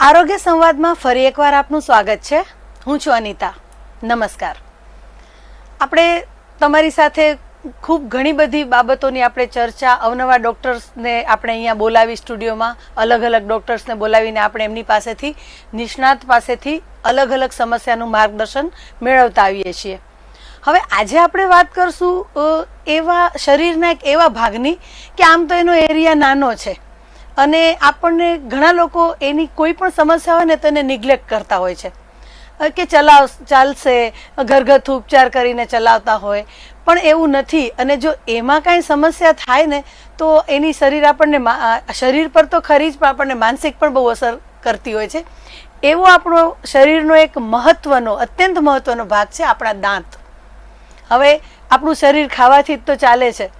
આરોગ્ય સંવાદમાં ફરી એકવાર આપનું સ્વાગત છે. હું છું અનિતા. નમસ્કાર. આપણે તમારી સાથે ખૂબ ઘણી બધી બાબતોની આપણે ચર્ચા, અવનવા ડૉક્ટર્સને આપણે અહીંયા બોલાવી સ્ટુડિયોમાં, અલગ અલગ ડૉક્ટર્સને બોલાવીને આપણે એમની પાસેથી, નિષ્ણાત પાસેથી અલગ અલગ સમસ્યાનું માર્ગદર્શન મેળવતા આવીએ છીએ. હવે આજે આપણે વાત કરશું એવા શરીરના એક એવા ભાગની કે આમ તો એનો એરિયા નાનો છે અને આપણને ઘણા લોકો એની કોઈ પણ સમસ્યા હોય ને તેને નિગ્લેક્ટ કરતા હોય છે કે ચાલશે, ઘરગથ્થુ ઉપચાર કરીને ચલાવતા હોય, પણ એવું નથી. અને જો એમાં કાંઈ સમસ્યા થાય ને તો એની શરીર પર તો ખરી જ, પણ આપણને માનસિક પણ બહુ અસર કરતી હોય છે. એવો આપણો શરીરનો એક અત્યંત મહત્વનો ભાગ છે આપણા દાંત. હવે આપણું શરીર ખાવાથી જ તો ચાલે છે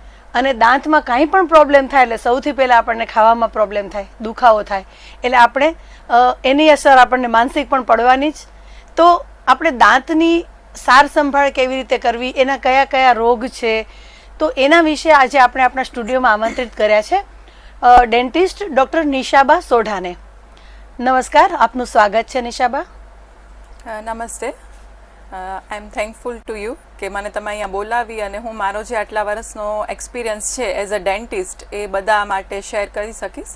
અને દાંતમાં કાંઈ પણ પ્રોબ્લેમ થાય એટલે સૌથી પહેલાં આપણને ખાવામાં પ્રોબ્લેમ થાય, દુખાવો થાય, એટલે આપણે એની અસર આપણને માનસિક પણ પડવાની જ. તો આપણે દાંતની સાર સંભાળ કેવી રીતે કરવી, એના કયા કયા રોગ છે, તો એના વિશે આજે આપણે આપણા સ્ટુડિયોમાં આમંત્રિત કર્યા છે ડેન્ટિસ્ટ ડૉક્ટર નિશાબા સોઢાને. નમસ્કાર, આપનું સ્વાગત છે નિશાબા. નમસ્તે. આઈ એમ થેન્કફુલ ટુ યુ કે મને તમે અહીંયા બોલાવી અને હું મારો જે આટલા વર્ષનો એક્સપિરિયન્સ છે એઝ અ ડેન્ટિસ્ટ એ બધા માટે શેર કરી શકીશ.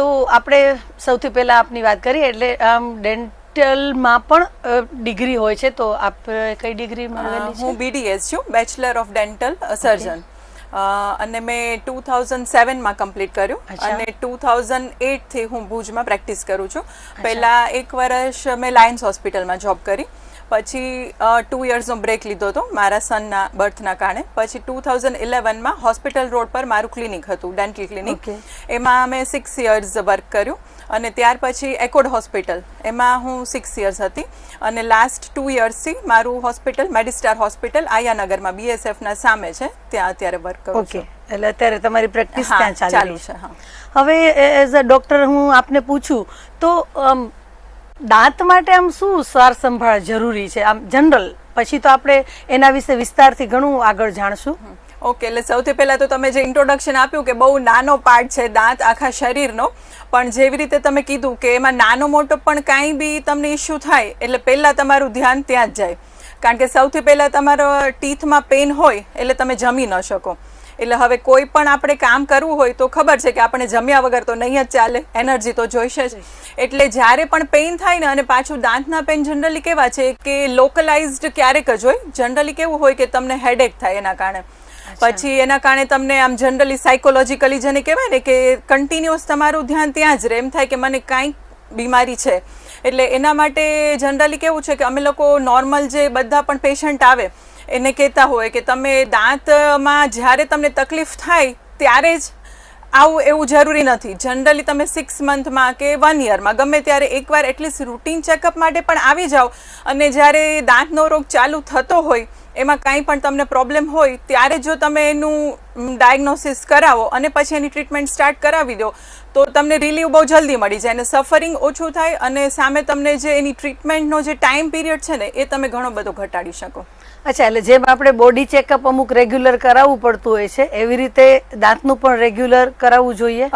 તો આપણે સૌથી પહેલાં આપની વાત કરીએ એટલે આમ ડેન્ટલમાં પણ ડિગ્રી હોય છે, તો આપ કઈ ડિગ્રી મેળવેલી છે? હું BDS છું, બેચલર ઓફ ડેન્ટલ સર્જન, અને મેં 2007માં કમ્પ્લીટ કર્યું અને 2008થી હું ભુજમાં પ્રેક્ટિસ કરું છું. પહેલાં 1 વર્ષ મેં લાયન્સ હોસ્પિટલમાં જોબ કરી, પછી 2 યર્સનો બ્રેક લીધો હતો મારા સનના બર્થના કારણે. પછી 2011માં હોસ્પિટલ રોડ પર મારું ક્લિનિક હતું, ડેન્ટલ ક્લિનિક. એમાં મેં 6 યર્સ વર્ક કર્યું અને ત્યાર પછી એકોડ હોસ્પિટલ, એમાં હું 6 યર્સ હતી. અને લાસ્ટ 2 યર્સથી મારું હોસ્પિટલ મેડિસ્ટાર હોસ્પિટલ આયાનગરમાં BSFના સામે છે, ત્યાં અત્યારે વર્ક કરું છું. એટલે અત્યારે તમારી પ્રેક્ટિસ ત્યાં ચાલુ છે. હવે એઝ અ ડૉક્ટર હું આપને પૂછું તો દાંત માટે આમ શું સાર સંભાળ જરૂરી છે આમ જનરલ? પછી તો આપણે એના વિશે વિસ્તારથી ઘણું આગળ જાણશું. ઓકે, એટલે સૌથી પહેલાં તો તમે જે ઇન્ટ્રોડક્શન આપ્યું કે બહુ નાનો પાર્ટ છે દાંત આખા શરીરનો, પણ જેવી રીતે તમે કીધું કે એમાં નાનો મોટો પણ કાંઈ બી તમને ઇશ્યુ થાય એટલે પહેલાં તમારું ધ્યાન ત્યાં જ જાય. કારણ કે સૌથી પહેલાં તમારો ટીથમાં પેઇન હોય એટલે તમે જમી ન શકો. એટલે હવે કોઈ પણ આપણે કામ કરવું હોય તો ખબર છે કે આપણે જમ્યા વગર તો નહીં જ ચાલે, એનર્જી તો જોઈશે જ. એટલે જ્યારે પણ પેઇન થાય ને, અને પાછું દાંતના પેઇન જનરલી કેવા છે કે લોકલાઇઝડ ક્યારેક જ હોય. જનરલી કેવું હોય કે તમને હેડેક થાય એના કારણે, પછી એના કારણે તમને આમ જનરલી સાયકોલોજીકલી જેને કહેવાય ને કે કન્ટિન્યુઅસ તમારું ધ્યાન ત્યાં જ રહે, એમ થાય કે મને કાંઈક બીમારી છે. એટલે એના માટે જનરલી કેવું છે કે અમે લોકો નોર્મલ જે બધા પણ પેશન્ટ આવે એને કહેતા હોય કે તમે દાંતમાં જ્યારે તમને તકલીફ થાય ત્યારે જ આવું, એવું જરૂરી નથી. જનરલી તમે 6 મંથમાં કે 1 યરમાં ગમે ત્યારે એકવાર એટલીસ્ટ રૂટીન ચેકઅપ માટે પણ આવી જાઓ. અને જ્યારે દાંતનો રોગ ચાલુ થતો હોય, એમાં કાંઈ પણ તમને પ્રોબ્લેમ હોય ત્યારે જો તમે એનું ડાયગ્નોસિસ કરાવો અને પછી એની ટ્રીટમેન્ટ સ્ટાર્ટ કરાવી દો તો તમને રિલીવ બહુ જલ્દી મળી જાય અને સફરિંગ ઓછું થાય, અને સામે તમને જે એની ટ્રીટમેન્ટનો જે ટાઈમ પીરિયડ છે ને એ તમે ઘણો બધો ઘટાડી શકો. અચ્છા, એટલે જેમ આપણે બોડી ચેકઅપ અમુક રેગ્યુલર કરાવવું પડતું હોય છે એવી રીતે દાંતનું પણ રેગ્યુલર કરાવવું જોઈએ?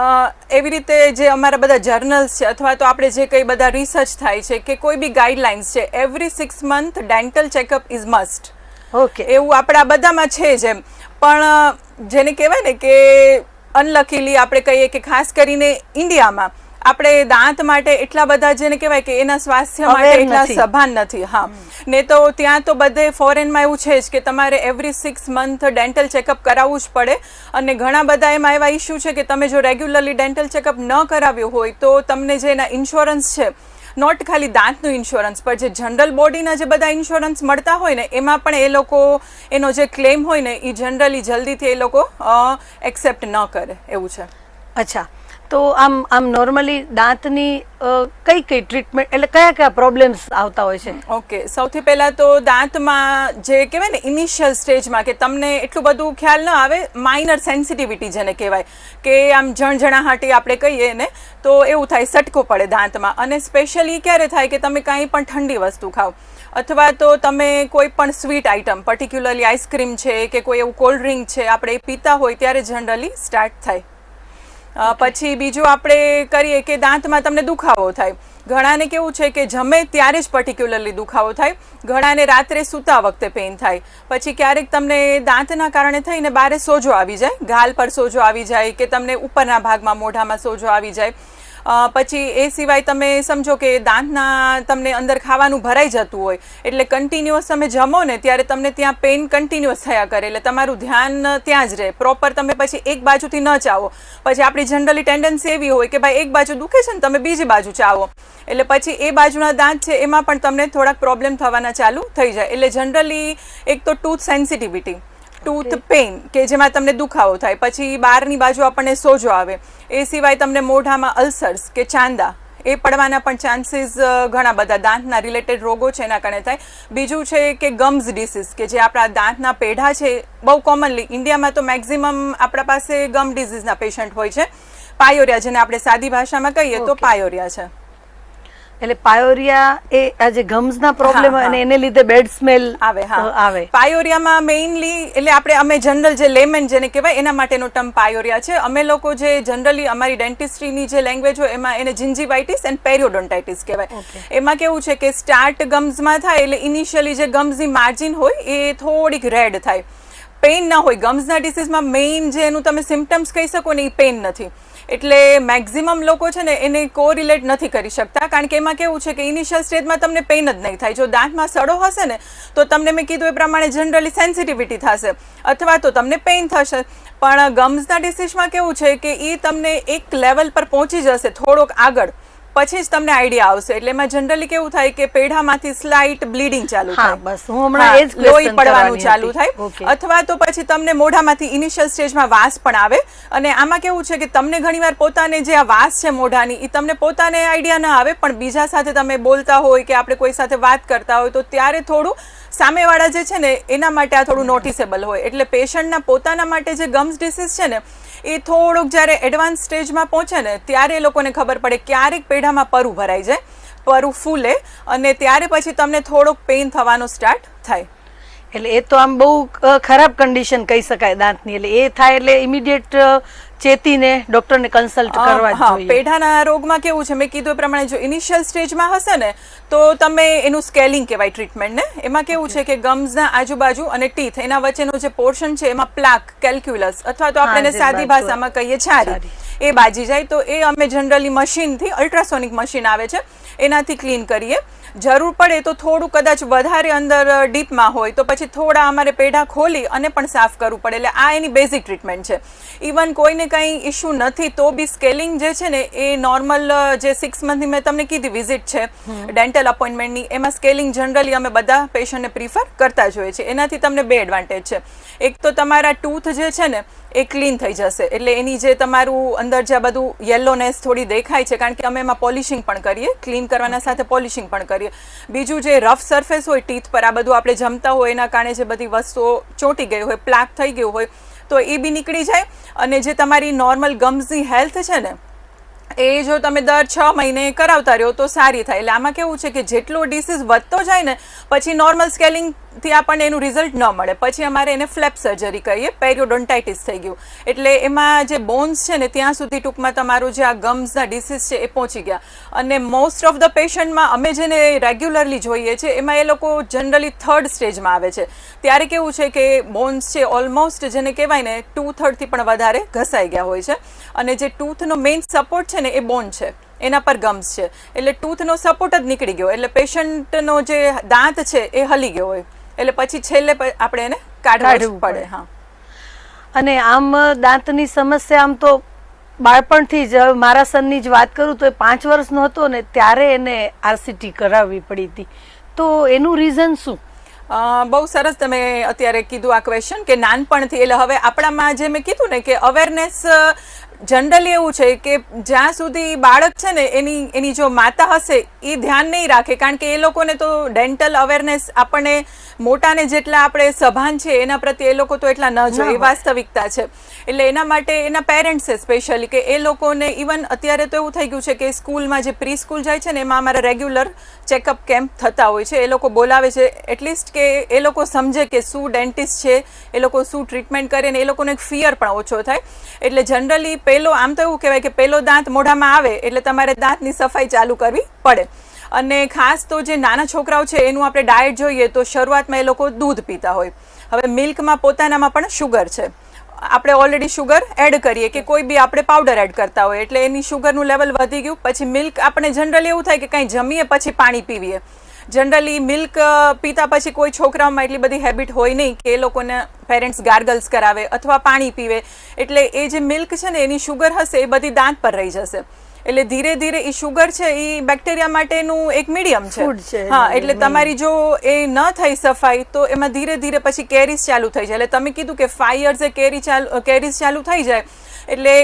એવી રીતે જે અમારા બધા જર્નલ્સ છે અથવા તો આપણે જે કંઈ બધા રિસર્ચ થાય છે કે કોઈ બી ગાઈડલાઇન્સ છે, every 6 month dental checkup is must. Okay, એવું આપણા બધામાં છે જ એમ. પણ જેને કહેવાય ને કે અનલકીલી આપણે કહીએ કે ખાસ કરીને ઇન્ડિયામાં આપણે દાંત માટે એટલા બધા જેને કહેવાય કે એના સ્વાસ્થ્ય માટે એટલા સભાન નથી. હા, ને તો ત્યાં તો બધે ફોરેનમાં એવું છે જ કે તમારે એવરી 6 મંથ ડેન્ટલ ચેકઅપ કરાવવું જ પડે. અને ઘણા બધા એમાં એવા ઇસ્યુ છે કે તમે જો રેગ્યુલરલી ડેન્ટલ ચેકઅપ ન કરાવ્યું હોય તો તમને જે એના ઇન્સ્યોરન્સ છે, નોટ ખાલી દાંતનું ઇન્સ્યોરન્સ પણ જે જનરલ બોડીના જે બધા ઇન્સ્યોરન્સ મળતા હોય ને એમાં પણ એ લોકો એનો જે ક્લેમ હોય ને એ જનરલી જલ્દીથી એ લોકો એક્સેપ્ટ ન કરે, એવું છે. અચ્છા, તો આમ નોર્મલી દાંતની કઈ ટ્રીટમેન્ટ, એટલે કયા કયા પ્રોબ્લેમ્સ આવતા હોય છે? ઓકે, સૌથી પહેલાં તો દાંતમાં જે કહેવાય ને ઇનિશિયલ સ્ટેજમાં કે તમને એટલું બધું ખ્યાલ ન આવે, માઇનર સેન્સિટિવિટી જેને કહેવાય કે આમ જણજણાહાટી આપણે કહીએ ને, તો એવું થાય, સટકો પડે દાંતમાં. અને સ્પેશિયલી ક્યારે થાય કે તમે કાંઈ પણ ઠંડી વસ્તુ ખાઓ અથવા તો તમે કોઈ પણ સ્વીટ આઇટમ, પર્ટિક્યુલરલી આઈસ્ક્રીમ છે કે કોઈ એવું કોલ્ડ ડ્રિંક છે, આપણે એ પીતા હોય ત્યારે જનરલી સ્ટાર્ટ થાય. પછી બીજું આપણે કરીએ કે દાંતમાં તમને દુખાવો થાય. ઘણાને કેવું છે કે જમે ત્યારે જ પર્ટિક્યુલરલી દુખાવો થાય, ઘણાને રાત્રે સૂતા વખતે પેઇન થાય, પછી ક્યારેક તમને દાંતના કારણે થઈને બારે સોજો આવી જાય, ગાલ પર સોજો આવી જાય કે તમને ઉપરના ભાગમાં મોઢામાં સોજો આવી જાય. પછી એ સિવાય તમે સમજો કે દાંતના તમને અંદર ખાવાનું ભરાઈ જતું હોય એટલે કન્ટિન્યુઅસ તમે જમો ને ત્યારે તમને ત્યાં પેઇન કન્ટિન્યુઅસ થયા કરે એટલે તમારું ધ્યાન ત્યાં જ રહે, પ્રોપર તમે પછી એક બાજુથી ન ચાવો. પછી આપણી જનરલી ટેન્ડન્સી એવી હોય કે ભાઈ એક બાજુ દુખે છે ને તમે બીજી બાજુ ચાવો એટલે પછી એ બાજુના દાંત છે એમાં પણ તમને થોડાક પ્રોબ્લેમ થવાના ચાલુ થઈ જાય. એટલે જનરલી એક તો ટૂથ સેન્સિટિવિટી, ટૂથ પેઇન કે જેમાં તમને દુખાવો થાય, પછી બહારની બાજુ આપણને સોજો આવે, એ સિવાય તમને મોઢામાં અલ્સર્સ કે ચાંદા એ પડવાના પણ ચાન્સીસ ઘણા બધા દાંતના રિલેટેડ રોગો છે એના કારણે થાય. બીજું છે કે ગમ્સ ડિસીઝ કે જે આપણા દાંતના પેઢા છે, બહુ કોમનલી ઇન્ડિયામાં તો મેક્ઝિમમ આપણા પાસે ગમ ડિસીઝના પેશન્ટ હોય છે. પાયોરિયા જેને આપણે સાદી ભાષામાં કહીએ તો પાયોરિયા છે. એટલે પાયોરિયા એ આ જે ગમ્સના પ્રોબ્લેમ અને એને લીધે બેડ સ્મેલ આવે. પાયોરિયામાં મેઇનલી એટલે અમે જનરલ જે લેમન જેને કહેવાય એના માટેનો ટર્મ પાયોરિયા છે. અમે લોકો જે જનરલી અમારી ડેન્ટિસ્ટ્રીની જે લેંગ્વેજ હોય એમાં એને જિન્જીવાઇટિસ એન્ડ પેરિયોડોન્ટાઇટિસ કહેવાય. એમાં કેવું છે કે સ્ટાર્ટ ગમ્સમાં થાય એટલે ઇનિશિયલી જે ગમ્સની માર્જિન હોય એ થોડીક રેડ થાય, પેઇન ના હોય. ગમ્સના ડિસીઝમાં મેઇન જે એનું તમે સિમ્ટમ્સ કહી શકો ને એ પેઇન નથી, એટલે મેક્ઝિમમ લોકો છે ને એને કોરિલેટ નથી કરી શકતા, કારણ કે એમાં કેવું છે કે ઇનિશિયલ સ્ટેજમાં તમને પેઇન જ નહીં થાય. જો દાંતમાં સડો હશે ને તો તમને મેં કીધું એ પ્રમાણે જનરલી સેન્સિટિવિટી થશે અથવા તો તમને પેઇન થશે. પણ ગમ્સના ડિસીઝમાં કેવું છે કે એ તમને એક લેવલ પર પહોંચી જશે થોડોક આગળ પછી જ તમને આઈડિયા આવશે. એટલે એમાં જનરલી કેવું થાય કે પેઢામાંથી સ્લાઇટ બ્લીડિંગ ચાલુ થાય, બસ હું હમણાં એ જ લોહી પડવાનું ચાલુ થાય, અથવા તો પછી તમને મોઢામાંથી ઇનિશિયલ સ્ટેજમાં વાસ પણ આવે. અને આમાં કેવું છે કે તમને ઘણીવાર પોતાને જે આ વાસ છે મોઢાની એ તમને પોતાને આઈડિયા ના આવે, પણ બીજા સાથે તમે બોલતા હોય કે આપણે કોઈ સાથે વાત કરતા હોય તો ત્યારે થોડું સામેવાળા જે છે ને એના માટે આ થોડું નોટિસેબલ હોય. એટલે પેશન્ટના પોતાના માટે જે ગમ્સ ડિસીઝ છે ને એ થોડુંક જ્યારે એડવાન્સ સ્ટેજમાં પહોંચે ને ત્યારે એ લોકોને ખબર પડે. ક્યારેક પેઢામાં પરુ ભરાઈ જાય, પરુ ફૂલે અને ત્યારે પછી તમને થોડોક પેઇન થવાનો સ્ટાર્ટ થાય. એટલે એ તો આમ બહુ ખરાબ કન્ડિશન કહી શકાય દાંતની. એટલે એ થાય એટલે ઇમિડિયેટ ચેતીને ડોક્ટરને કન્સલ્ટ કરવા જોઈએ. પેઢાના રોગમાં કેવું છે મેં કીધું એ પ્રમાણે જો ઇનિશિયલ સ્ટેજમાં હશે ને તો તમે એનું સ્કેલિંગ કહેવાય ટ્રીટમેન્ટને. એમાં કેવું છે કે ગમ્સના આજુબાજુ અને ટીથ એના વચ્ચેનો જે પોર્શન છે એમાં પ્લાક, કેલ્ક્યુલસ અથવા તો આપણે સાદી ભાષામાં કહીએ છારી એ બાજી જાય. તો એ અમે જનરલી મશીનથી, અલ્ટ્રાસોનિક મશીન આવે છે એનાથી ક્લીન કરીએ. જરૂર પડે તો થોડું કદાચ વધારે અંદર ડીપમાં હોય તો પછી થોડા અમારે પેઢા ખોલી અને પણ સાફ કરવું પડે. એટલે આ એની બેઝિક ટ્રીટમેન્ટ છે. ઇવન કોઈને કંઈ ઇશ્યુ નથી તો બી સ્કેલિંગ જે છે ને એ નોર્મલ જે 6 મંથની મેં તમને કીધી વિઝિટ છે ડેન્ટલ અપોઇન્ટમેન્ટની, એમાં સ્કેલિંગ જનરલી અમે બધા પેશન્ટને પ્રિફર કરતા જોઈએ છીએ. એનાથી તમને બે એડવાન્ટેજ છે. એક તો તમારા ટૂથ જે છે ને એ ક્લીન થઈ જશે, એટલે એની જે તમારું અંદર જે બધું યેલોનેસ થોડી દેખાય છે, કારણ કે અમે એમાં પોલિશિંગ પણ કરીએ, ક્લીન કરવાના સાથે પોલિશિંગ પણ કરીએ. બીજું જે રફ સરફેસ હોય ટીથ પર, આ બધું આપણે જમતા હોય એના કારણે જે બધી વસ્તુઓ ચોંટી ગઈ હોય, પ્લાક થઈ ગયું હોય તો એ બી નીકળી જાય. અને જે તમારી નોર્મલ ગમ્સની હેલ્થ છે ને એ જો તમે દર 6 મહિને કરાવતા રહ્યો તો સારી થાય. એટલે આમાં કેવું છે કે જેટલો ડિસીઝ વધતો જાય ને પછી નોર્મલ સ્કેલિંગથી આપણને એનું રિઝલ્ટ ન મળે, પછી અમારે એને ફ્લેપ સર્જરી કહીએ, પેરિયોડોન્ટાઇટિસ થઈ ગયું. એટલે એમાં જે બોન્સ છે ને ત્યાં સુધી ટૂંકમાં તમારું જે આ ગમ્સના ડિસીઝ છે એ પહોંચી ગયા. અને મોસ્ટ ઓફ ધ પેશન્ટમાં અમે જેને રેગ્યુલરલી જોઈએ છે એમાં એ લોકો જનરલી 3rd સ્ટેજમાં આવે છે. ત્યારે કેવું છે કે બોન્સ છે ઓલમોસ્ટ જેને કહેવાય ને 2/3 થી પણ વધારે ઘસાઈ ગયા હોય છે. અને જે ટૂથનો મેઇન સપોર્ટ છે ને એ બોન છે, એના પર ગમ્સ છે, એટલે ટૂથનો સપોર્ટ જ નીકળી ગયો એટલે પેશન્ટનો જે દાંત છે એ હલી ગયો હોય એટલે પછી છેલ્લે આપણે એને કાઢવું પડે. હા. અને આમ દાંતની સમસ્યા આમ તો બાળપણથી જ, મારા સનની જ વાત કરું તો એ 5 વર્ષનો હતો ને ત્યારે એને RCT કરાવવી પડી હતી. તો એનું રીઝન શું? બહુ સરસ તમે અત્યારે કીધું આ ક્વેશ્ચન કે નાનપણથી, એટલે હવે આપણામાં જે મેં કીધું ને કે અવેરનેસ જનરલી એવું છે કે જ્યાં સુધી બાળક છે ને એની જો માતા હશે એ ધ્યાન નહીં રાખે, કારણ કે એ લોકોને તો ડેન્ટલ અવેરનેસ આપણને મોટાને જેટલા આપણે સભાન છે એના પ્રત્યે એ લોકો તો એટલા ન જોઈએ, એ વાસ્તવિકતા છે. એટલે એના માટે એના પેરેન્ટ્સે સ્પેશિયલી કે એ લોકોને ઇવન અત્યારે તો એવું થઈ ગયું છે કે સ્કૂલમાં જે પ્રી સ્કૂલ જાય છે ને એમાં અમારા રેગ્યુલર ચેકઅપ કેમ્પ થતા હોય છે. એ લોકો બોલાવે છે એટલીસ્ટ કે એ લોકો સમજે કે શું ડેન્ટિસ્ટ છે, એ લોકો શું ટ્રીટમેન્ટ કરે ને એ લોકોને એક ફિયર પણ ઓછો થાય. એટલે જનરલી પેલો આમ તો એવું કહેવાય કે પેલો દાંત મોઢામાં આવે એટલે તમારે દાંતની સફાઈ ચાલુ કરવી પડે. અને ખાસ તો જે નાના છોકરાઓ છે એનું આપણે ડાયટ જોઈએ તો શરૂઆતમાં એ લોકો દૂધ પીતા હોય. હવે મિલ્કમાં પોતાનામાં પણ શુગર છે, આપણે ઓલરેડી શુગર એડ કરીએ કે કોઈ બી આપણે પાવડર એડ કરતા હોય એટલે એની શુગરનું લેવલ વધી ગયું. પછી મિલ્ક આપણે જનરલી એવું થાય કે કંઈ જમીએ પછી પાણી પીવીએ. જનરલી મિલ્ક પીતા પછી કોઈ છોકરાઓમાં એટલી બધી હેબિટ હોય નહીં કે એ લોકોને પેરેન્ટ્સ ગાર્ગલ્સ કરાવે અથવા પાણી પીવે, એટલે એ જે મિલ્ક છે ને એની શુગર હશે એ બધી દાંત પર રહી જશે. એટલે ધીરે ધીરે એ શુગર છે એ બેક્ટેરિયા માટેનું એક મીડિયમ છે. હા, એટલે તમારી જો એ ન થઈ સફાઈ તો એમાં ધીરે ધીરે પછી કેરીઝ ચાલુ થઈ જાય. એટલે તમે કીધું કે 5 years કેરીઝ ચાલુ થઈ જાય એટલે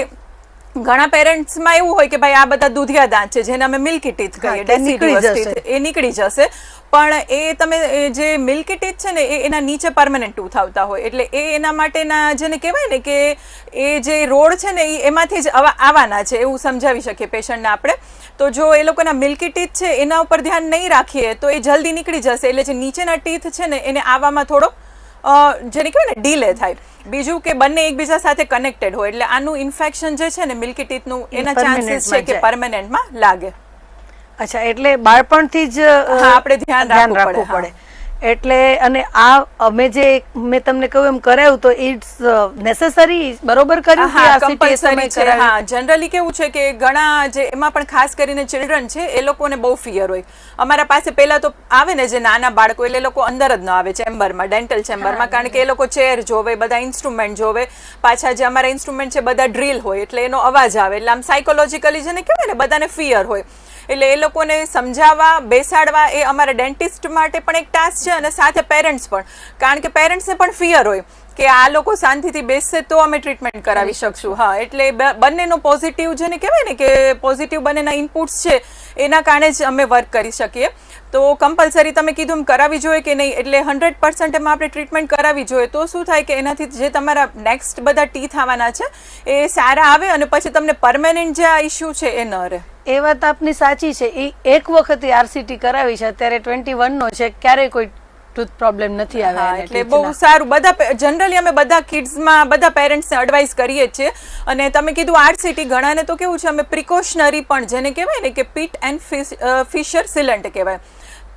ઘણા પેરેન્ટ્સમાં એવું હોય કે ભાઈ આ બધા દૂધિયા દાંત છે જેને અમે મિલ્કી ટીથ કહીએ, એ નીકળી જશે. પણ એ તમે જે મિલ્કી ટીથ છે ને એના નીચે પરમેનન્ટ ટૂથ આવતા હોય એટલે એ એના માટેના જેને કહેવાય ને કે એ જે રોડ છે ને એમાંથી જ આવવાના છે એવું સમજાવી શકીએ પેશન્ટને આપણે. તો જો એ લોકોના મિલ્કી ટીથ છે એના ઉપર ધ્યાન નહીં રાખીએ તો એ જલ્દી નીકળી જશે. એટલે જે નીચેના ટીથ છે ને એને આવવામાં થોડો જેને કહેવાય ને ડીલે થાય. બીજું કે બંને એકબીજા સાથે કનેક્ટેડ હોય એટલે આનું ઇન્ફેક્શન જે છે ને મિલ્કી ટીથનું એના ચાન્સીસ છે કે પરમેનન્ટમાં લાગે. અચ્છા, એટલે બાળપણથી જ આપણે ધ્યાન રાખવું પડે. એટલે અને આ મેં તમને કહ્યું એમ કરાયું તો ઇટ્સ નેસેસરી, બરોબર કર્યું કે આ કમ્પલસરી છે? હા, જનરલી કેવું છે કે ઘણા જે એમાં પણ ખાસ કરીને ચિલ્ડ્રન છે એ લોકોને બહુ ફિયર હોય. અમારા પાસે પહેલા તો આવે ને જે નાના બાળકો એટલે એ લોકો અંદર જ ન આવે ચેમ્બરમાં, ડેન્ટલ ચેમ્બરમાં, કારણ કે એ લોકો ચેર જોવે, બધા ઇન્સ્ટ્રુમેન્ટ જોવે. પાછા જે અમારા ઇન્સ્ટ્રુમેન્ટ છે બધા ડ્રીલ હોય એટલે એનો અવાજ આવે એટલે આમ સાયકોલોજીકલી જેને કહેવાય ને બધાને ફિયર હોય. એટલે એ લોકોને સમજાવવા, બેસાડવા એ અમારા ડેન્ટિસ્ટ માટે પણ એક ટાસ્ક છે અને સાથે પેરેન્ટ્સ પણ, કારણ કે પેરેન્ટ્સને પણ ફિયર હોય કે આ લોકો શાંતિથી બેસશે તો અમે ટ્રીટમેન્ટ કરાવી શકશું. હા, એટલે બંનેનો પોઝિટિવ જેને કહેવાય ને કે પોઝિટિવ બંનેના ઇનપુટ્સ છે એના કારણે જ અમે વર્ક કરી શકીએ. તો કમ્પલસરી તમે કીધું એમ કરાવી જોઈએ કે નહીં, એટલે 100% એમાં આપણે ટ્રીટમેન્ટ કરાવી જોઈએ. તો શું થાય કે એનાથી જે તમારા નેક્સ્ટ બધા ટીથ આવવાના છે એ સારા આવે અને પછી તમને પરમેનન્ટ જે આ ઇસ્યુ છે એ ન રહે. એ વાત આપની સાચી છે. એ એક વખત આરસીટી કરાવી છે, અત્યારે 21 નો છે, ક્યારેય કોઈ ટૂથ પ્રોબ્લેમ નથી આવ્યા. એટલે બહુ સારું. બધા જનરલી અમે બધા કિડ્સમાં બધા પેરેન્ટ્સને એડવાઇસ કરીએ છીએ. અને તમે કીધું આરસીટી, ઘણાને તો કેવું છે અમે પ્રિકોશનરી પણ જેને કહેવાય ને કે પિટ એન્ડ ફિશર સિલન્ટ કહેવાય.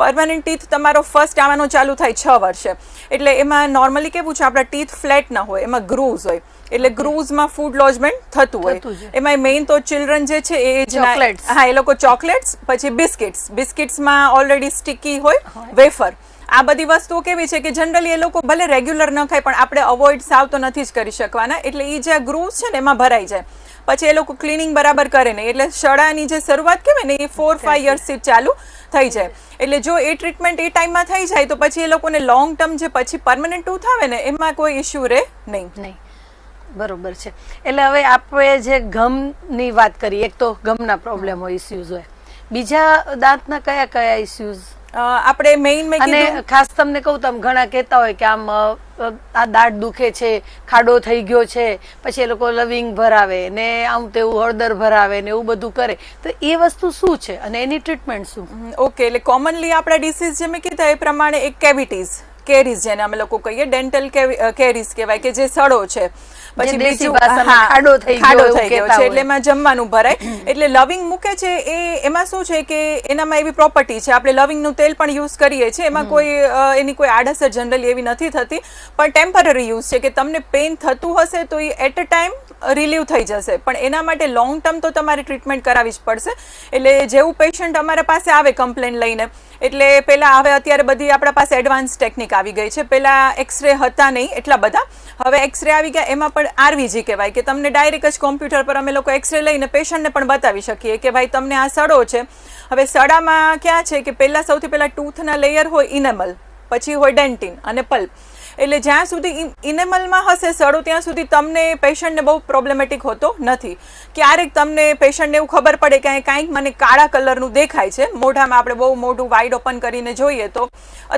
પરમાનન્ટ ટીથ તમારો ફર્સ્ટ આવવાનો ચાલુ થાય 6 વર્ષે. એટલે એમાં નોર્મલી કેવું છે આપણા ટીથ ફ્લેટ ના હોય, એમાં ગ્રુવ્સ હોય. એટલે ગ્રુવ્સમાં ફૂડ લોજમેન્ટ થતું હોય. એમાં મેઇન તો ચિલ્ડ્રન જે છે એ હા એ લોકો ચોકલેટ્સ, પછી બિસ્કિટ્સમાં ઓલરેડી સ્ટીકી હોય, વેફર, આ બધી વસ્તુઓ કેવી છે કે જનરલી એ લોકો ભલે રેગ્યુલર ન ખાય પણ આપણે અવોઇડ સાવ તો નથી જ કરી શકવાના. એટલે એ જે ગ્રુવ્સ છે ને એમાં ભરાઈ જાય. પછી એ લોકો ક્લિનિંગ બરાબર કરે નહીં એટલે શળાની જે શરૂઆત કહેવાય ને એ 4-5 yearsથી ચાલુ થઈ જાય. એટલે જો એ ટ્રીટમેન્ટ એ ટાઈમમાં થઈ જાય તો પછી એ લોકોને લોંગ ટર્મ જે પછી પરમનન્ટ ટૂથ આવે ને એમાં કોઈ ઇશ્યુ રહે નહીં. બરોબર છે. એટલે હવે આપણે જે ગમની વાત કરીએ, એક તો ગમના પ્રોબ્લેમ હોય, ઇસ્યુઝ હોય, બીજા દાંતના કયા કયા ઇસ્યુઝ આપણે મેઇન અને ખાસ તમને કહું તો ઘણા કહેતા હોય કે આમ આ દાંત દુખે છે, ખાડો થઈ ગયો છે, પછી એ લોકો લવિંગ ભરાવે ને આમ તેવું હળદર ભરાવે ને એવું બધું કરે, તો એ વસ્તુ શું છે અને એની ટ્રીટમેન્ટ શું? ઓકે, એટલે કોમનલી આપણા ડિસીઝ જે મેં કીધા એ પ્રમાણે એક કેરીઝ જેને અમે લોકો કહીએ ડેન્ટલ કેરીઝ કહેવાય કે જે સડો છે, પછી બીજું ખાડો થઈ ગયો છે એટલે એમાં જમવાનું ભરાય. એટલે લવિંગ મૂકે છે એમાં શું છે કે એનામાં એવી પ્રોપર્ટી છે, આપણે લવિંગનું તેલ પણ યુઝ કરીએ છીએ, એમાં કોઈ એની કોઈ આડઅસર જનરલી એવી નથી થતી, પણ ટેમ્પરરી યુઝ છે કે તમને પેઇન થતું હશે તો A at a time relieve થઈ જશે, પણ એના માટે લોંગ ટર્મ તો તમારે ટ્રીટમેન્ટ કરાવવી જ પડશે. એટલે જેવું પેશન્ટ અમારા પાસે આવે કમ્પ્લેન લઈને, એટલે પહેલા હવે અત્યારે બધી આપણા પાસે એડવાન્સ ટેકનિક આવી ગઈ છે. પહેલા એક્સરે હતા નહીં એટલા બધા, હવે એક્સરે આવી ગયા, એમાં પણ આરવીજી કહેવાય કે તમને ડાયરેક્ટ જ કોમ્પ્યુટર પર અમે લોકો એક્સરે લઈને પેશન્ટને પણ બતાવી શકીએ કે ભાઈ તમને આ સડો છે. હવે સડામાં ક્યાં છે કે પહેલા સૌથી પહેલા ટૂથના લેયર હોય ઇનેમલ, પછી હોય ડેન્ટિન અને પલ્પ. એટલે જ્યાં સુધી ઇનેમલમાં હશે સડો ત્યાં સુધી તમને પેશન્ટને બહુ પ્રોબ્લેમેટિક હોતો નથી. ક્યારેક તમને પેશન્ટને એવું ખબર પડે કે કાંઈક મને કાળા કલરનું દેખાય છે મોઢામાં, આપણે બહુ મોઢું વાઇડ ઓપન કરીને જોઈએ તો,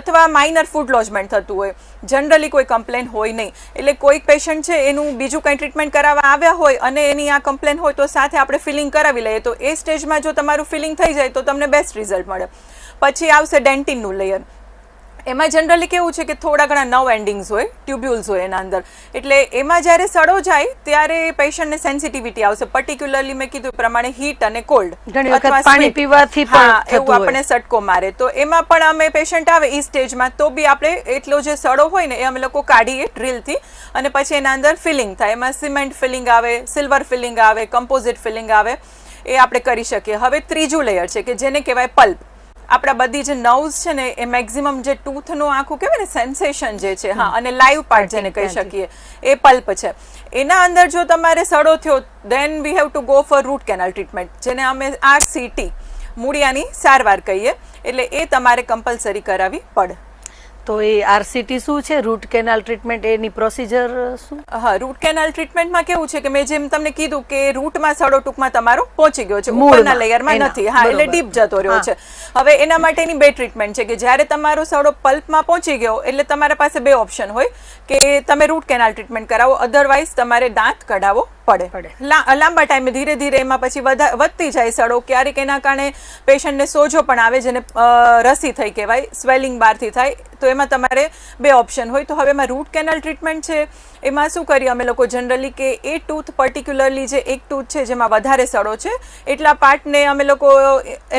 અથવા માઇનર ફૂડ લોજમેન્ટ થતું હોય, જનરલી કોઈ કમ્પ્લેન હોય નહીં. એટલે કોઈક પેશન્ટ છે એનું બીજું કંઈ ટ્રીટમેન્ટ કરાવવા આવ્યા હોય અને એની આ કમ્પ્લેન હોય તો સાથે આપણે ફિલિંગ કરાવી લઈએ, તો એ સ્ટેજમાં જો તમારું ફિલિંગ થઈ જાય તો તમને બેસ્ટ રિઝલ્ટ મળે. પછી આવશે ડેન્ટિનનું લેયર. એમાં જનરલી કેવું છે કે થોડા ઘણા નવ એન્ડિંગ્સ હોય, ટ્યુબ્યુલ્સ હોય એના અંદર, એટલે એમાં જ્યારે સડો જાય ત્યારે પેશન્ટને સેન્સિટિવિટી આવશે, પર્ટિક્યુલરલી મેં કીધું પ્રમાણે હીટ અને કોલ્ડ, ઘણી વખત પાણી પીવાથી પણ થતું એવું આપણને સટકો મારે. તો એમાં પણ અમે પેશન્ટ આવે એ સ્ટેજમાં તો બી આપણે એટલો જે સડો હોય ને એ અમે લોકો કાઢીએ ડ્રીલથી, અને પછી એના અંદર ફિલિંગ થાય. એમાં સિમેન્ટ ફિલિંગ આવે, સિલ્વર ફિલિંગ આવે, કમ્પોઝિટ ફિલિંગ આવે, એ આપણે કરી શકીએ. હવે ત્રીજું લેયર છે કે જેને કહેવાય પલ્પ. આપણા બધી જે નર્વ્સ છે ને એ મેક્સિમમ જે ટૂથનું આખું કહેવાય ને સેન્સેશન જે છે, હા, અને લાઈવ પાર્ટ જેને કહી શકીએ એ પલ્પ છે. એના અંદર જો તમારે સડો થયો then we have to go for root canal treatment, જેને અમે RCT મૂળિયાની સારવાર કહીએ, એટલે એ તમારે કમ્પલસરી કરાવવી પડે. તો એ RCT શું છે, રૂટ કેનાલ ટ્રીટમેન્ટ, એની પ્રોસિજર શું? હા, રૂટ કેનાલ ટ્રીટમેન્ટમાં કેવું છે કે મેં જેમ તમને કીધું કે રૂટમાં સડો ટૂંકમાં તમારો પહોંચી ગયો છે, ઉપરના લેયરમાં નથી, હા, એટલે ડીપ જતો રહ્યો છે. હવે એના માટેની બે ટ્રીટમેન્ટ છે કે જ્યારે તમારો સડો પલ્પમાં પહોંચી ગયો એટલે તમારા પાસે બે ઓપ્શન હોય કે તમે રૂટ કેનાલ ટ્રીટમેન્ટ કરાવો, અધરવાઇઝ તમારે દાંત કઢાવવો પડે. લાંબા ટાઈમે ધીરે ધીરે એમાં પછી વધતી જાય સડો, ક્યારેક એના કારણે પેશન્ટને સોજો પણ આવે, જેને રસી થઈ કહેવાય, સ્વેલિંગ બહારથી થાય, તો એમાં તમારે બે ઓપ્શન હોય. તો હવે એમાં રૂટ કેનાલ ટ્રીટમેન્ટ છે, એમાં શું કરીએ અમે લોકો જનરલી કે એ ટૂથ પર્ટિક્યુલરલી જે એક ટૂથ છે જેમાં વધારે સડો છે એટલા પાર્ટને અમે લોકો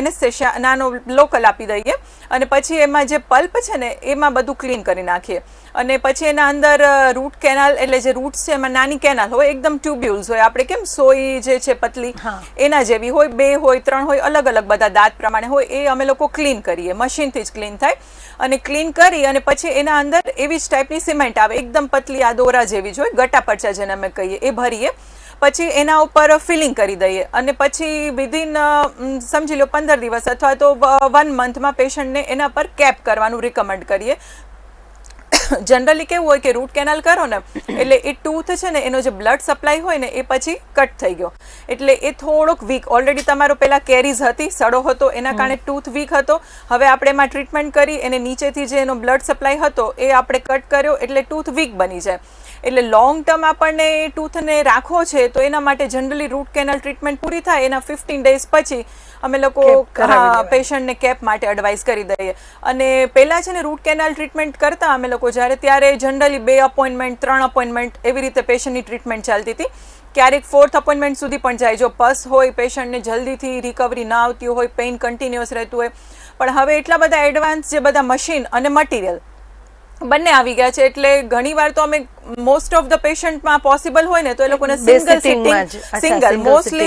એનેસ્થેશિયા નાનો લોકલ આપી દઈએ, અને પછી એમાં જે પલ્પ છે ને એમાં બધું ક્લીન કરી નાખીએ, અને પછી એના અંદર રૂટ કેનાલ એટલે જે રૂટ્સ છે એમાં નાની કેનાલ હોય, એકદમ ટ્યુબ્યુલ્સ હોય, આપણે કેમ સોય જે છે પતલી એના જેવી હોય, 2 હોય 3 હોય, અલગ અલગ બધા દાંત પ્રમાણે હોય, એ અમે લોકો ક્લીન કરીએ, મશીનથી જ ક્લીન થાય. અને ક્લીન કરી અને પછી એના અંદર એવી જ ટાઈપની સિમેન્ટ આવે, એકદમ પતલી આ દોરા જેવી જ હોય, ગટા પરચા જેને અમે કહીએ, એ ભરીએ, પછી એના ઉપર ફિલિંગ કરી દઈએ, અને પછી વિધિન સમજી લો 15 દિવસ અથવા તો 1 મંથમાં પેશન્ટને એના પર કેપ કરવાનું રિકમેન્ડ કરીએ. જનરલી કેવું હોય કે રૂટ કેનાલ કરો ને એટલે એ ટૂથ છે ને એનો જે બ્લડ સપ્લાય હોય ને એ પછી કટ થઈ ગયો, એટલે એ થોડોક વીક, ઓલરેડી તમારો પેલા કેરીઝ હતી, સડો હતો, એના કારણે ટૂથ વીક હતો. હવે આપણે એમાં ટ્રીટમેન્ટ કરી એને નીચેથી જે એનો બ્લડ સપ્લાય હતો એ આપણે કટ કર્યો, એટલે ટૂથ વીક બની જાય. એટલે લોંગ ટર્મ આપણને એ ટૂથને રાખવો છે તો એના માટે જનરલી રૂટ કેનાલ ટ્રીટમેન્ટ પૂરી થાય એના 15 ડેઝ પછી અમે લોકો પેશન્ટને કેપ માટે એડવાઇસ કરી દઈએ. અને પહેલાં છે ને રૂટ કેનાલ ટ્રીટમેન્ટ કરતા અમે લોકો જ્યારે, ત્યારે જનરલી 2 અપોઇન્ટમેન્ટ 3 અપોઇન્ટમેન્ટ એવી રીતે પેશન્ટની ટ્રીટમેન્ટ ચાલતી હતી. ક્યારેક 4th અપોઇન્ટમેન્ટ સુધી પણ જાય જો પસ હોય, પેશન્ટને જલ્દીથી રિકવરી ના આવતી હોય, પેઇન કન્ટિન્યુઅસ રહેતું હોય. પણ હવે એટલા બધા એડવાન્સ જે બધા મશીન અને મટીરિયલ બંને આવી ગયા છે, એટલે ઘણીવાર તો અમે મોસ્ટ ઓફ ધ પેશન્ટમાં પોસિબલ હોય ને તો એ લોકોને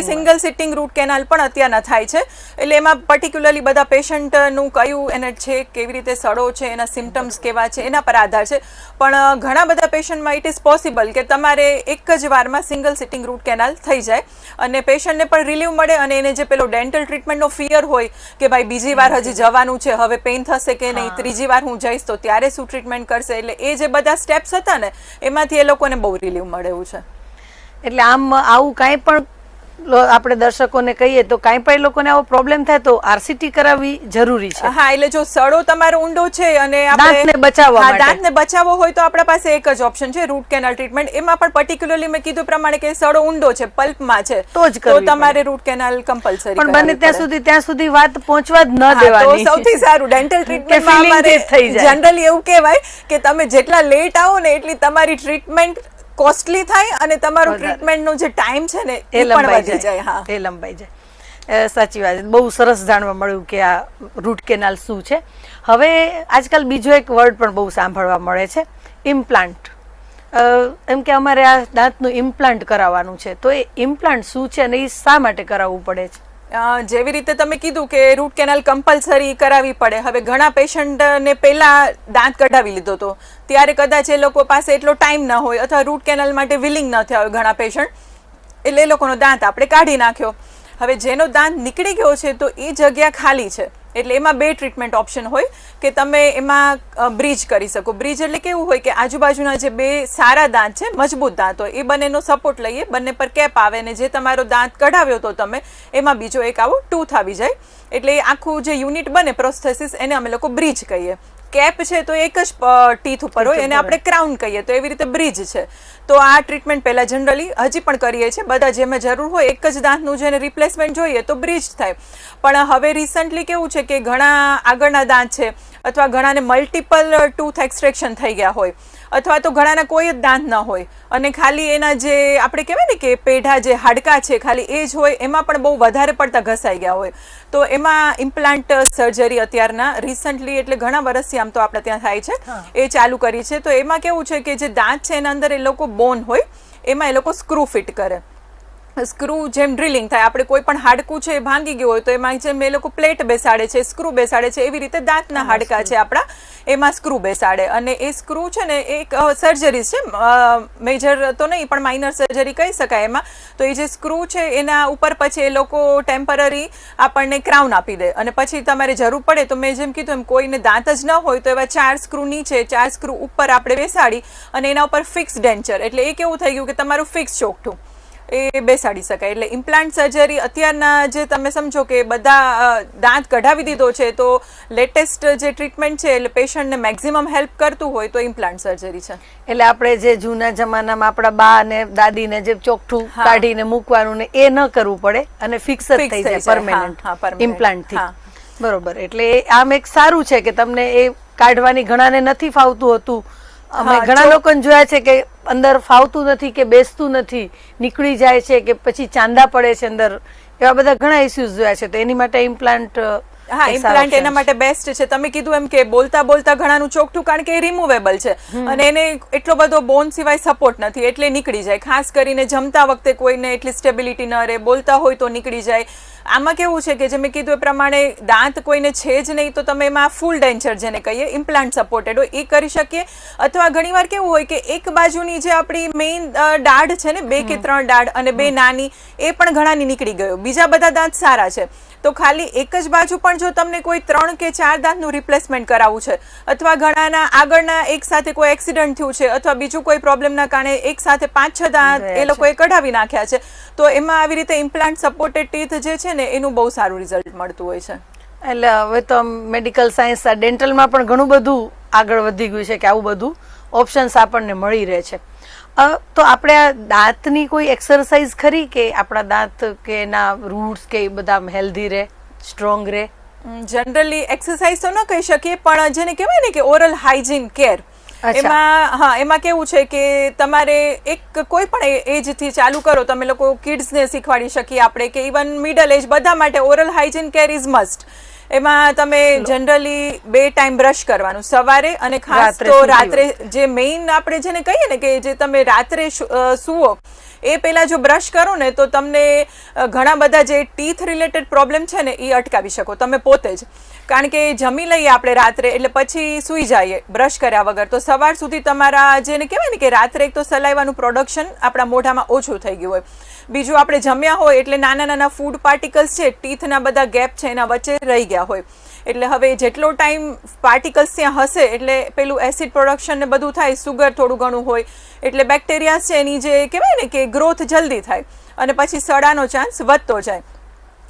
સિંગલ સિટિંગ રૂટ કેનાલ પણ અત્યારના થાય છે. એટલે એમાં પર્ટિક્યુલરલી બધા પેશન્ટનું કયું એને છે, કેવી રીતે સડો છે, એના સિમ્ટમ્સ કેવા છે એના પર આધાર છે. પણ ઘણા બધા પેશન્ટમાં ઇટ ઇઝ પોસિબલ કે તમારે એક જ વારમાં સિંગલ સિટિંગ રૂટ કેનાલ થઈ જાય અને પેશન્ટને પણ રિલીવ મળે, અને એને જે પેલો ડેન્ટલ ટ્રીટમેન્ટનો ફિયર હોય કે ભાઈ બીજી વાર હજી જવાનું છે, હવે પેઇન થશે કે નહીં, ત્રીજી વાર હું જઈશ તો ત્યારે શું ટ્રીટમેન્ટ કરશે, એટલે એ જે બધા સ્ટેપ્સ હતા ને એમાંથી એ લોકોને બહુ રિલીવ મળે એવું છે. એટલે આમ આવું કાંઈ પણ આપણે દર્શકોને કહીએ તો કાંઈ પણ એ લોકોને આવો પ્રોબ્લેમ થાય તો RCT કરાવવી જરૂરી છે. હા, એટલે જો સડો તમારો ઊંડો છે અને દાંતને બચાવવો હોય તો આપણા પાસે એક જ ઓપ્શન છે રૂટ કેનાલ ટ્રીટમેન્ટ. એમાં પણ પર્ટિક્યુલરલી મેં કીધું પ્રમાણે કે સડો ઊંડો છે, પલ્પમાં છે, તો તમારે રૂટ કેનાલ કમ્પલસરી. પણ બને ત્યાં સુધી વાત પહોંચવા જ ન દેવાની. તો સૌથી સારું ડેન્ટલ ટ્રીટમેન્ટમાં અમારે જનરલી એવું કહેવાય કે તમે જેટલા લેટ આવો ને એટલી તમારી ટ્રીટમેન્ટ કોસ્ટલી થાય અને તમારું ટ્રીટમેન્ટનો જે ટાઈમ છે ને એ પણ વધી જાય. હા, એ લંબાઈ જાય. સાચી વાત, બહુ સરસ જાણવા મળ્યું કે આ રૂટ કેનાલ શું છે. હવે આજકાલ બીજો એક વર્ડ પણ બહુ સાંભળવા મળે છે, ઇમ્પ્લાન્ટ. એમ કે અમારે આ દાંતનું ઇમ્પ્લાન્ટ કરાવવાનું છે, તો એ ઇમ્પ્લાન્ટ શું છે અને એ શા માટે કરાવવું પડે છે? જેવી રીતે તમે કીધું કે રૂટ કેનાલ કમ્પલસરી કરાવવી પડે. હવે ઘણા પેશન્ટને પહેલા દાંત કઢાવી લીધો હતો ત્યારે કદાચ એ લોકો પાસે એટલો ટાઈમ ન હોય અથવા રૂટ કેનાલ માટે વિલિંગ ન થયા હોય ઘણા પેશન્ટ, એટલે એ લોકોનો દાંત આપણે કાઢી નાખ્યો. હવે જેનો દાંત નીકળી ગયો છે તો એ જગ્યા ખાલી છે, એટલે એમાં 2 ટ્રીટમેન્ટ ઓપ્શન હોય કે તમે એમાં બ્રિજ કરી શકો. બ્રિજ એટલે કેવું હોય કે આજુબાજુના જે 2 સારા દાંત છે, મજબૂત દાંત હોય, એ બંનેનો સપોર્ટ લઈએ, બંને પર કેપ આવે ને જે તમારો દાંત કઢાવ્યો તો તમે એમાં બીજો એક આવો ટૂથ આવી જાય, એટલે આખું જે યુનિટ બને પ્રોસ્થેસિસ એને અમે લોકો બ્રિજ કહીએ. કેપ છે તો એક જ ટીથ ઉપર હોય, એને આપણે ક્રાઉન કહીએ, તો એવી રીતે બ્રિજ છે. તો આ ટ્રીટમેન્ટ પહેલા જનરલી હજી પણ કરીએ છીએ બધા, જેમાં જરૂર હોય એક જ દાંતનું જેને રિપ્લેસમેન્ટ જોઈએ તો બ્રિજ થાય. પણ હવે રિસન્ટલી કેવું છે કે ઘણા આગળના દાંત છે અથવા ઘણાને મલ્ટિપલ ટૂથ એક્સટ્રેક્શન થઈ ગયા હોય, અથવા તો ઘણાના કોઈ જ દાંત ન હોય અને ખાલી એના જે આપણે કહેવાય ને કે પેઢા જે હાડકા છે ખાલી એ જ હોય, એમાં પણ બહુ વધારે પડતા ઘસાઈ ગયા હોય, તો એમાં ઇમ્પ્લાન્ટ સર્જરી અત્યારના રિસન્ટલી એટલે ઘણા વર્ષથી આમ તો આપણે ત્યાં થાય છે, એ ચાલુ કરી છે. તો એમાં કેવું છે કે જે દાંત છે એના અંદર એ લોકો બોન હોય એમાં એ લોકો સ્ક્રૂ ફિટ કરે. સ્ક્રૂ જેમ ડ્રિલિંગ થાય, આપણે કોઈ પણ હાડકું છે ભાંગી ગયું હોય તો એમાં જેમ એ લોકો પ્લેટ બેસાડે છે, સ્ક્રૂ બેસાડે છે, એવી રીતે દાંતના હાડકા છે આપણા એમાં સ્ક્રૂ બેસાડે. અને એ સ્ક્રૂ છે ને એક સર્જરી છે, મેજર તો નહીં પણ માઇનર સર્જરી કહી શકાય એમાં. તો એ જે સ્ક્રૂ છે એના ઉપર પછી એ લોકો ટેમ્પરરી આપણને ક્રાઉન આપી દે, અને પછી તમારે જરૂર પડે તો મેં જેમ કીધું એમ કોઈને દાંત જ ન હોય તો એવા 4 સ્ક્રૂ નીચે 4 સ્ક્રૂ ઉપર આપણે બેસાડી અને એના ઉપર ફિક્સ ડેન્ચર, એટલે એ કેવું થઈ ગયું કે તમારું ફિક્સ ચોકઠું એ બેસાડી શકાય. એટલે ઇમ્પ્લાન્ટ સર્જરી અત્યારના જે તમે સમજો કે બધા દાંત કઢાવી દીધો છે તો લેટેસ્ટ જે ટ્રીટમેન્ટ છે એટલે પેશન્ટને મેક્સિમમ હેલ્પ કરતું હોય તો ઇમ્પ્લાન્ટ સર્જરી છે. એટલે આપણે જે જૂના જમાનામાં આપણા બા અને દાદીને જે ચોકઠું કાઢીને મૂકવાનું ને એ ન કરવું પડે અને ફિક્સ જ થઈ જાય પરમેનન્ટ ઇમ્પ્લાન્ટ થી. બરોબર. એટલે આમ એક સારું છે કે તમને એ કાઢવાની ઘણાને નથી ફાવતું હતું. અમે ઘણા લોકોને જોયા છે કે અંદર ફાવતું નથી કે બેસતું નથી, નીકળી જાય છે કે પછી ચાંદા પડે છે અંદર, એવા બધા ઘણા ઇસ્યુઝ જોયા છે. તો એની માટે ઇમ્પ્લાન્ટ ઇમ્પ્લાન્ટ એના માટે બેસ્ટ છે. તમે કીધું એમ કે બોલતા બોલતા ઘણાનું ચોકઠું, કારણ કે એ રિમુવેબલ છે અને એને એટલો બધો બોન સિવાય સપોર્ટ નથી એટલે નીકળી જાય. ખાસ કરીને જમતા વખતે કોઈને એટલી સ્ટેબિલિટી ન રહે, બોલતા હોય તો નીકળી જાય. આમાં કેવું છે કે જે મેં કીધું એ પ્રમાણે દાંત કોઈને છે જ નહીં તો તમે એમાં ફૂલ ડેન્ચર જેને કહીએ ઇમ્પ્લાન્ટ સપોર્ટેડ હોય એ કરી શકીએ. અથવા ઘણીવાર કેવું હોય કે એક બાજુની જે આપણી મેઇન દાઢ છે ને 2 કે 3 દાઢ અને 2 નાની, એ પણ ઘણાની નીકળી ગયો, બીજા બધા દાંત સારા છે. તો ખાલી એક જ બાજુ પણ જો તમને કોઈ 3 કે 4 દાંતનું રિપ્લેસમેન્ટ કરાવવું છે, અથવા ઘણાના આગળના એક સાથે કોઈ એક્સિડન્ટ થયું છે અથવા બીજું કોઈ પ્રોબ્લેમના કારણે એક સાથે 5-6 દાંત એ લોકોએ કઢાવી નાખ્યા છે, તો એમાં આવી રીતે ઇમ્પ્લાન્ટ સપોર્ટેડ ટીથ જે છે ને એનું બહુ સારું રિઝલ્ટ મળતું હોય છે. એટલે હવે તો મેડિકલ સાયન્સ ડેન્ટલમાં પણ ઘણું બધું આગળ વધી ગયું છે કે આવું બધું ઓપ્શન્સ આપણને મળી રહે છે. તો આપણે આ દાંતની કોઈ એક્સરસાઇઝ ખરી કે આપણા દાંત કે એના રૂટ્સ કે એ બધા હેલ્ધી રહે, સ્ટ્રોંગ રહે? જનરલી એક્સરસાઇઝ તો ન કહી શકીએ, પણ જેને કહેવાય ને કે ઓરલ હાઇજીન કેર, એમાં કેવું છે કે તમારે એક કોઈ પણ એજ થી ચાલુ કરો. તમે લોકો કિડ્સને શીખવાડી શકીએ આપણે કે ઇવન મિડલ એજ બધા માટે oral hygiene care is must. એમાં તમે જનરલી 2 ટાઈમ બ્રશ કરવાનું, સવારે અને ખાસ તો રાત્રે. જે મેઇન આપણે જેને કહીએ ને કે જે તમે રાત્રે સુવો એ પહેલા જો બ્રશ કરો ને તો તમને ઘણા બધા જે ટીથ રિલેટેડ પ્રોબ્લેમ છે ને એ અટકાવી શકો તમે પોતે જ. કારણ કે જમી લઈએ આપણે રાત્રે એટલે પછી સૂઈ જઈએ બ્રશ કર્યા વગર, તો સવાર સુધી તમારા જેને કહેવાય ને કે રાત્રે એક તો સલાઈવાનું પ્રોડક્શન આપણા મોઢામાં ઓછું થઈ ગયું હોય, બીજું આપણે જમ્યા હોય એટલે નાના નાના ફૂડ પાર્ટિકલ્સ છે ટીથના બધા ગેપ છે એના વચ્ચે રહી ગયા હોય, એટલે હવે જેટલો ટાઈમ પાર્ટિકલ્સ ત્યાં હશે એટલે પેલું એસિડ પ્રોડક્શન ને બધું થાય, સુગર થોડું ઘણું હોય એટલે બેક્ટેરિયા છે એની જે કહેવાય ને કે ગ્રોથ જલ્દી થાય અને પછી સડાનો ચાન્સ વધતો જાય.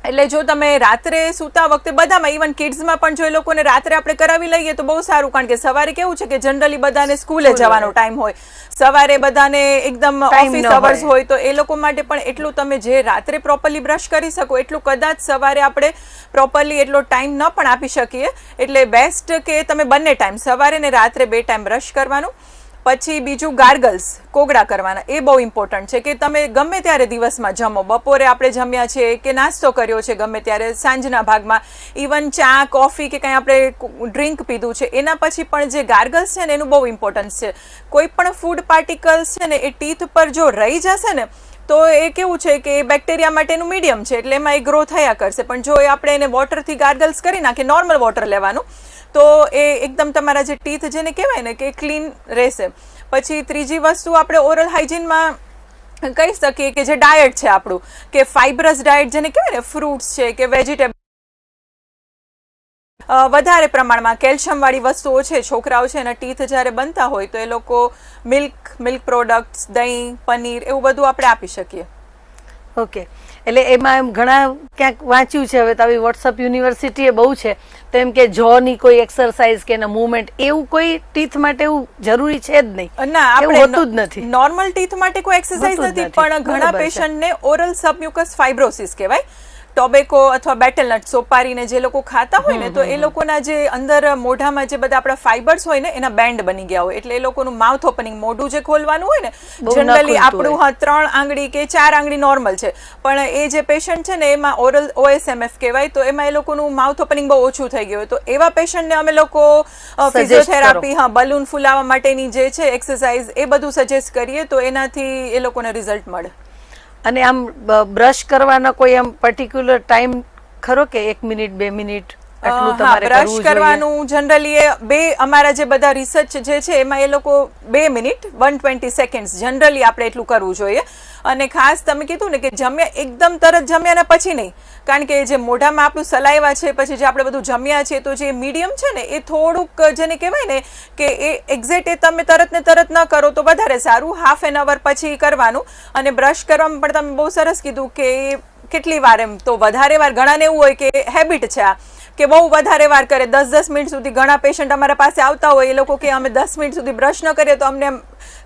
એટલે જો તમે રાત્રે સૂતા વખતે બધામાં ઇવન કિડ્સમાં પણ જો એ લોકોને રાત્રે આપણે કરાવી લઈએ તો બહુ સારું. કારણ કે સવારે કેવું છે કે જનરલી બધાને સ્કૂલે જવાનો ટાઈમ હોય, સવારે બધાને એકદમ ઓફિસ અવર્સ હોય, તો એ લોકો માટે પણ એટલું તમે જે રાત્રે પ્રોપરલી બ્રશ કરી શકો એટલું કદાચ સવારે આપણે પ્રોપરલી એટલો ટાઈમ ન પણ આપી શકીએ. એટલે બેસ્ટ કે તમે બંને ટાઈમ સવારે ને રાત્રે 2 ટાઈમ બ્રશ કરવાનું. પછી બીજું ગાર્ગલ્સ કોગળા કરવાના, એ બહુ ઇમ્પોર્ટન્ટ છે કે તમે ગમે ત્યારે દિવસમાં જમો, બપોરે આપણે જમ્યા છે કે નાસ્તો કર્યો છે ગમે ત્યારે સાંજના ભાગમાં, ઇવન ચા કોફી કે કંઈ આપણે ડ્રિંક પીધું છે એના પછી પણ જે ગાર્ગલ્સ છે ને એનું બહુ ઇમ્પોર્ટન્સ છે. કોઈ પણ ફૂડ પાર્ટિકલ્સ છે ને એ ટીથ પર જો રહી જશે ને તો એ કેવું છે કે બેક્ટેરિયા માટેનું મીડિયમ છે એટલે એમાં એ ગ્રો થયા કરશે. પણ જો આપણે એને વોટરથી ગાર્ગલ્સ કરી નાખીએ, નોર્મલ વોટર લેવાનું, તો એ એકદમ તમારા જે ટીથ જેને કહેવાય ને કે ક્લીન રહેશે. પછી ત્રીજી વસ્તુ આપણે ઓરલ હાઇજીનમાં કહી શકીએ કે જે ડાયટ છે આપણું, કે ફાઇબ્રસ ડાયટ જેને કહેવાય ને, ફ્રૂટ્સ છે કે વેજીટેબલ, વધારે પ્રમાણમાં કેલ્શિયમ વાળી વસ્તુઓ છે. છોકરાઓ છે એના ટીથ જ્યારે બનતા હોય તો એ લોકો મિલ્ક પ્રોડક્ટ્સ, દહીં, પનીર એવું બધું આપણે આપી શકીએ. ઓકે, એટલે એમાં એમ ઘણા ક્યાંક વાંચ્યું છે, હવે તો આવી વોટ્સઅપ યુનિવર્સિટી એ બહુ છે, તો એમ કે જોની કોઈ એક્સરસાઇઝ કે એના મૂવમેન્ટ એવું કોઈ ટીથ માટે એવું જરૂરી છે જ નહીં. ના, એવું હોતું જ નથી. નોર્મલ ટીથ માટે કોઈ એક્સરસાઇઝ હોતું જ નથી, નથી. પણ ઘણા બરાબર છે. પેશન્ટને ઓરલ સબમ્યુકસ ફાઇબ્રોસિસ કહેવાય. ટોબેકો અથવા બેટલ નટ સોપારીને જે લોકો ખાતા હોય ને, તો એ લોકોના જે અંદર મોઢામાં જે બધા આપણા ફાઇબર્સ હોય ને, એના બેન્ડ બની ગયા હોય, એટલે એ લોકોનું માઉથ ઓપનિંગ, મોઢું જે ખોલવાનું હોય ને, બહુ ન જનરલી ખુલતું આપણું 3 આંગળી કે 4 આંગળી નોર્મલ છે, પણ એ જે પેશન્ટ છે ને, એમાં ઓરલ OSMF કહેવાય, તો એમાં એ લોકોનું માઉથ ઓપનિંગ બહુ ઓછું થઈ ગયું હોય, તો એવા પેશન્ટને અમે લોકો ફિઝિયોથેરાપી, બલૂન ફૂલાવવા માટેની જે છે એક્સરસાઇઝ, એ બધું સજેસ્ટ કરીએ, તો એનાથી એ લોકોને રિઝલ્ટ મળે. અને આમ બ્રશ કરવાનો કોઈ આમ પર્ટિક્યુલર ટાઈમ ખરો કે 1 મિનિટ 2 મિનિટ આટલું તમારે બ્રશ કરવું જોઈએ? કરવાનું જનરલી અમારા જે બધા રિસર્ચ જે છે એમાં એ લોકો 2 મિનિટ 120 સેકન્ડ્સ જનરલી આપણે એટલું કરવું જોઈએ. અને ખાસ તમે કીધું ને કે જમ્યા એકદમ તરત જમ્યા ને પછી નહીં, કારણ કે જે મોઢામાં આપણું સલાઈવા છે, પછી જે આપણે બધું જમ્યા છે, તો જે મીડિયમ છે ને એ થોડુંક જેને કહેવાય ને કે એ એક્ઝેક્ટ એ તમે તરત ને તરત ન કરો તો વધારે સારું, હાફ એન અવર પછી કરવાનું. અને બ્રશ કરવામાં પણ તમે બહુ સરસ કીધું કે કેટલી વાર, એમ તો વધારે વાર ઘણાને એવું હોય કે હેબિટ છે આ કે બહુ વધારે વાર કરે, 10-10 મિનિટ સુધી. ઘણા પેશન્ટ અમારા પાસે આવતા હોય, એ લોકો કે અમે 10 મિનિટ સુધી બ્રશ ન કરીએ તો અમને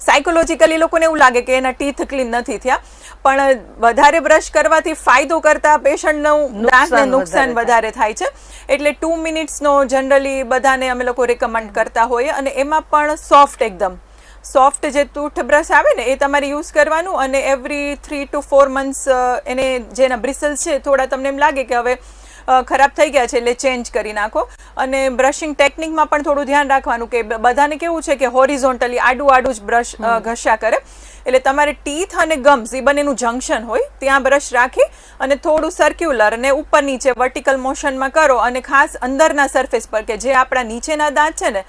સાયકોલોજીકલી એ લોકોને એવું લાગે કે એના ટીથ ક્લીન નથી થયા, પણ વધારે બ્રશ કરવાથી ફાયદો કરતા પેશન્ટનું દાંતને નુકસાન વધારે થાય છે. એટલે 2 મિનિટ્સનો જનરલી બધાને અમે લોકો રેકમેન્ડ કરતા હોઈએ. અને એમાં પણ સોફ્ટ, એકદમ સોફ્ટ જે ટૂથબ્રશ આવે ને એ તમારે યુઝ કરવાનું. અને એવરી 3 to 4 મંથ્સ એને જેના બ્રિસલ્સ છે થોડા તમને એમ લાગે કે હવે ખરાબ થઈ ગયા છે એટલે ચેન્જ કરી નાખો. અને બ્રશિંગ ટેકનિકમાં પણ થોડું ધ્યાન રાખવાનું કે બધાને કેવું છે કે હોરિઝોન્ટલી આડું જ બ્રશ ઘસ્યા કરે, એટલે તમારે ટીથ અને ગમ્સ એ બંનેનું જંકશન હોય ત્યાં બ્રશ રાખી અને થોડું સર્ક્યુલર અને ઉપર નીચે વર્ટિકલ મોશનમાં કરો. અને ખાસ અંદરના સરફેસ પર, કે જે આપણા નીચેના દાંત છે ને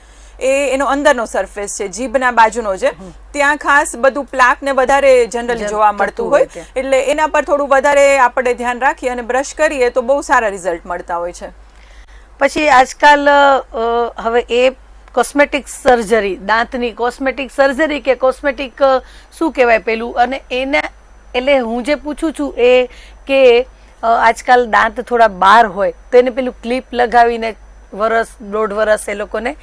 એ એનો અંદરનો સરફેસ છે, જીભના બાજુનો છે, ત્યાં ખાસ બધું પ્લાક ને વધારે જનરલી જોવા મળતું હોય, એટલે એના પર થોડું વધારે આપણે ધ્યાન રાખીએ અને બ્રશ કરીએ તો બહુ સારા રિઝલ્ટ મળતા હોય છે. પછી આજકાલ હવે એ કોસ્મેટિક સર્જરી, દાંતની કોસ્મેટિક સર્જરી કે કોસ્મેટિક શું કહેવાય પેલું, અને એના એટલે હું જે પૂછું છું એ કે આજકાલ દાંત થોડા બહાર હોય તો એને પેલું ક્લિપ લગાવીને 1-1.5 વર્ષ એ લોકોને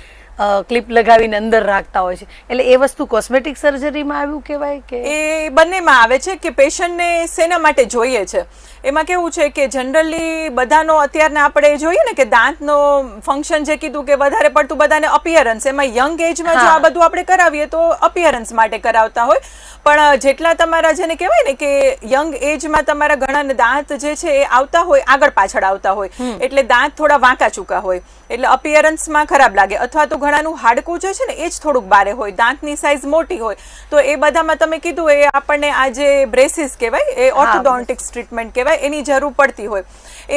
ક્લિપ લગાવીને અંદર રાખતા હોય છે, એટલે એ વસ્તુ કોસ્મેટિક સર્જરીમાં આવ્યું કહેવાય કે એ બંનેમાં આવે છે કે પેશન્ટને શેના માટે જોઈએ છે. એમાં કેવું છે કે જનરલી બધાનો અત્યારના આપણે જોઈએ ને કે દાંતનો ફંક્શન જે કીધું કે વધારે પડતું બધાને અપિયરન્સ, એમાં યંગ એજમાં જો આ બધું આપણે કરાવીએ તો અપિયરન્સ માટે કરાવતા હોય, પણ જેટલા તમારા જેને કહેવાય ને કે યંગ એજમાં તમારા ઘણા દાંત જે છે એ આવતા હોય આગળ પાછળ આવતા હોય, એટલે દાંત થોડા વાંકા ચૂકા હોય, એટલે અપિયરન્સમાં ખરાબ લાગે. અથવા તો ઘણાનું હાડકું જે છે ને એ જ થોડુંક બારે હોય, દાંતની સાઇઝ મોટી હોય, તો એ બધામાં તમે કીધું એ આપણને આ જે બ્રેસીસ કહેવાય એ ઓર્થોડોન્ટિક્સ ટ્રીટમેન્ટ કહેવાય એની જરૂર પડતી હોય.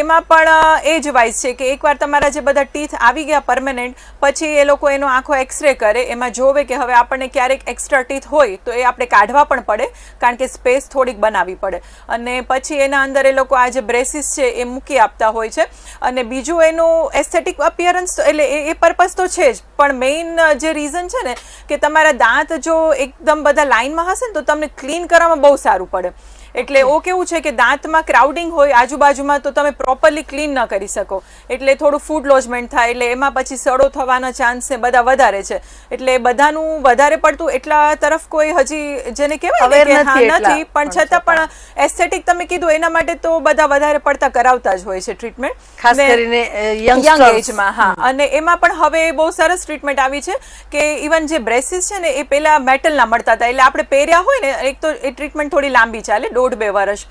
એમાં પણ એજ વાઇઝ છે કે એકવાર તમારા જે બધા ટીથ આવી ગયા પરમેનન્ટ, પછી એ લોકો એનો આખો એક્સરે કરે, એમાં જોવે કે હવે આપણને ક્યારેક એક્સ્ટ્રા ટીથ હોય તો એ આપણે કાઢવા પણ પડે, કારણ કે સ્પેસ થોડીક બનાવવી પડે. અને પછી એના અંદર એ લોકો આ જે બ્રેસીસ છે એ મૂકી આપતા હોય છે. અને બીજું એનું એસ્થેટિક અપિયરન્સ, એટલે એ પર્પઝ તો છે જ, પણ મેઇન જે રીઝન છે ને કે તમારા દાંત જો એકદમ બધા લાઇનમાં હશે ને તો તમને ક્લીન કરવામાં બહુ સારું પડે. એટલે ઓ કેવું છે કે દાંતમાં ક્રાઉડિંગ હોય આજુબાજુમાં તો તમે પ્રોપરલી ક્લીન ન કરી શકો, એટલે થોડું ફૂડ લોજમેન્ટ થાય, એટલે એમાં પછી સડો થવાના ચાન્સ બધા વધારે છે. એટલે બધાનું વધારે પડતું એટલા તરફ કોઈ હજી જેને કહેવાય કે હા નથી, પણ છતાં પણ એસ્થેટિક તમે કીધું એના માટે તો બધા વધારે પડતા કરાવતા જ હોય છે ટ્રીટમેન્ટ, ખાસ કરીને યંગ એજમાં. હા, અને એમાં પણ હવે બહુ સરસ ટ્રીટમેન્ટ આવી છે કે ઇવન જે બ્રેસીસ છે ને એ પેલા મેટલના મળતા હતા, એટલે આપણે પહેર્યા હોય ને, એક તો એ ટ્રીટમેન્ટ થોડી લાંબી ચાલે, 1.5-2 વર્ષ,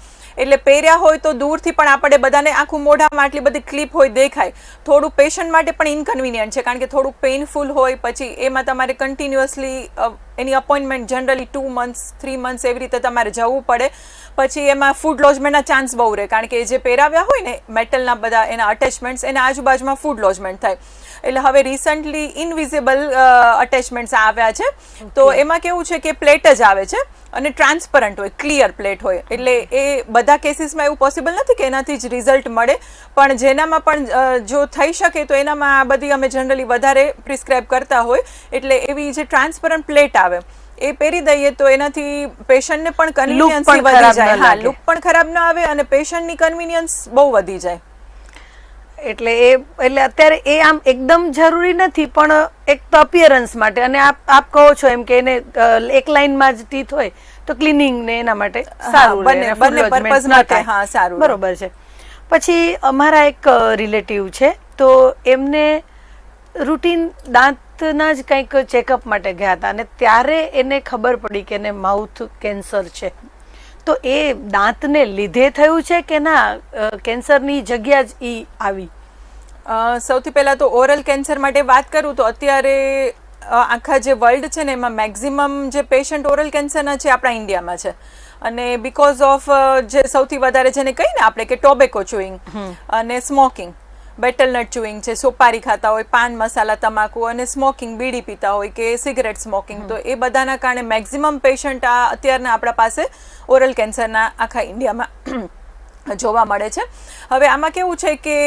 એટલે પહેર્યા હોય તો દૂરથી પણ આપણે બધાને આખું મોઢામાં આટલી બધી ક્લિપ હોય દેખાય. થોડું પેશન્ટ માટે પણ ઇનકન્વિનિયન્ટ છે, કારણ કે થોડુંક પેઇનફુલ હોય, પછી એમાં તમારે કન્ટિન્યુઅસલી એની અપોઇન્ટમેન્ટ જનરલી 2 months 3 months એવી રીતે તમારે જવું પડે. પછી એમાં ફૂડ લોજમેન્ટના ચાન્સ બહુ રહે, કારણ કે જે પહેરાવ્યા હોય ને મેટલના બધા એના અટેચમેન્ટ્સ એના આજુબાજુમાં ફૂડ લોજમેન્ટ થાય. એટલે હવે રિસન્ટલી ઇનવિઝિબલ અટેચમેન્ટ્સ આવ્યા છે, તો એમાં કેવું છે કે પ્લેટ જ આવે છે અને ટ્રાન્સપરન્ટ હોય, ક્લિયર પ્લેટ હોય, એટલે એ બધા કેસીસમાં એવું પોસિબલ નથી કે એનાથી જ રિઝલ્ટ મળે, પણ જેનામાં પણ જો થઈ શકે તો એનામાં આ બધી અમે જનરલી વધારે પ્રિસ્ક્રાઇબ કરતા હોય. એટલે એવી જે ટ્રાન્સપરન્ટ પ્લેટ આવે એ પહેરી દઈએ તો એનાથી પેશન્ટને પણ કન્વીનિયન્સ પણ વધી ખરાબ જાય. ન હા, લાગે. લુક પણ ખરાબ ના આવે અને પેશન્ટની કન્વીનિયન્સ બહુ વધી જાય. એટલે અત્યારે એ આમ એકદમ જરૂરી નથી, પણ એક તો અપિયરન્સ માટે, અને આપ કહો છો એમ કે એને એક લાઈનમાં જ ટીથ હોય તો ક્લિનિંગ ને એના માટે સારું રહે, બંને અને food lodgement પર્પઝ ન માટે થાય. હા સારું રહે. બરોબર છે. પછી અમારા એક રિલેટિવ છે, તો એમને રૂટીન દાંતના જ કંઈક ચેકઅપ માટે ગયા હતા, અને ત્યારે એને ખબર પડી કે એને માઉથ કેન્સર છે. તો એ દાંતને લીધે થયું છે કે ના કેન્સરની જગ્યા જ ઈ આવી? સૌથી પહેલા તો ઓરલ કેન્સર માટે વાત કરું તો અત્યારે આખા જે વર્લ્ડ છે ને એમાં મેક્ઝિમમ જે પેશન્ટ ઓરલ કેન્સરના છે આપણા ઇન્ડિયામાં છે. અને બીકોઝ ઓફ જે સૌથી વધારે જેને કહીએ ને આપણે કે ટોબેકો ચુઈંગ અને સ્મોકિંગ, બેટલનટ ચુઈંગ છે, સોપારી ખાતા હોય, પાન મસાલા, તમાકુ અને સ્મોકિંગ, બીડી પીતા હોય કે સિગરેટ સ્મોકિંગ, તો એ બધાના કારણે મેક્ઝિમમ પેશન્ટ આ અત્યારના આપણા પાસે ઓરલ કેન્સરના આખા ઇન્ડિયામાં જોવા મળે છે. હવે આમાં કેવું છે કે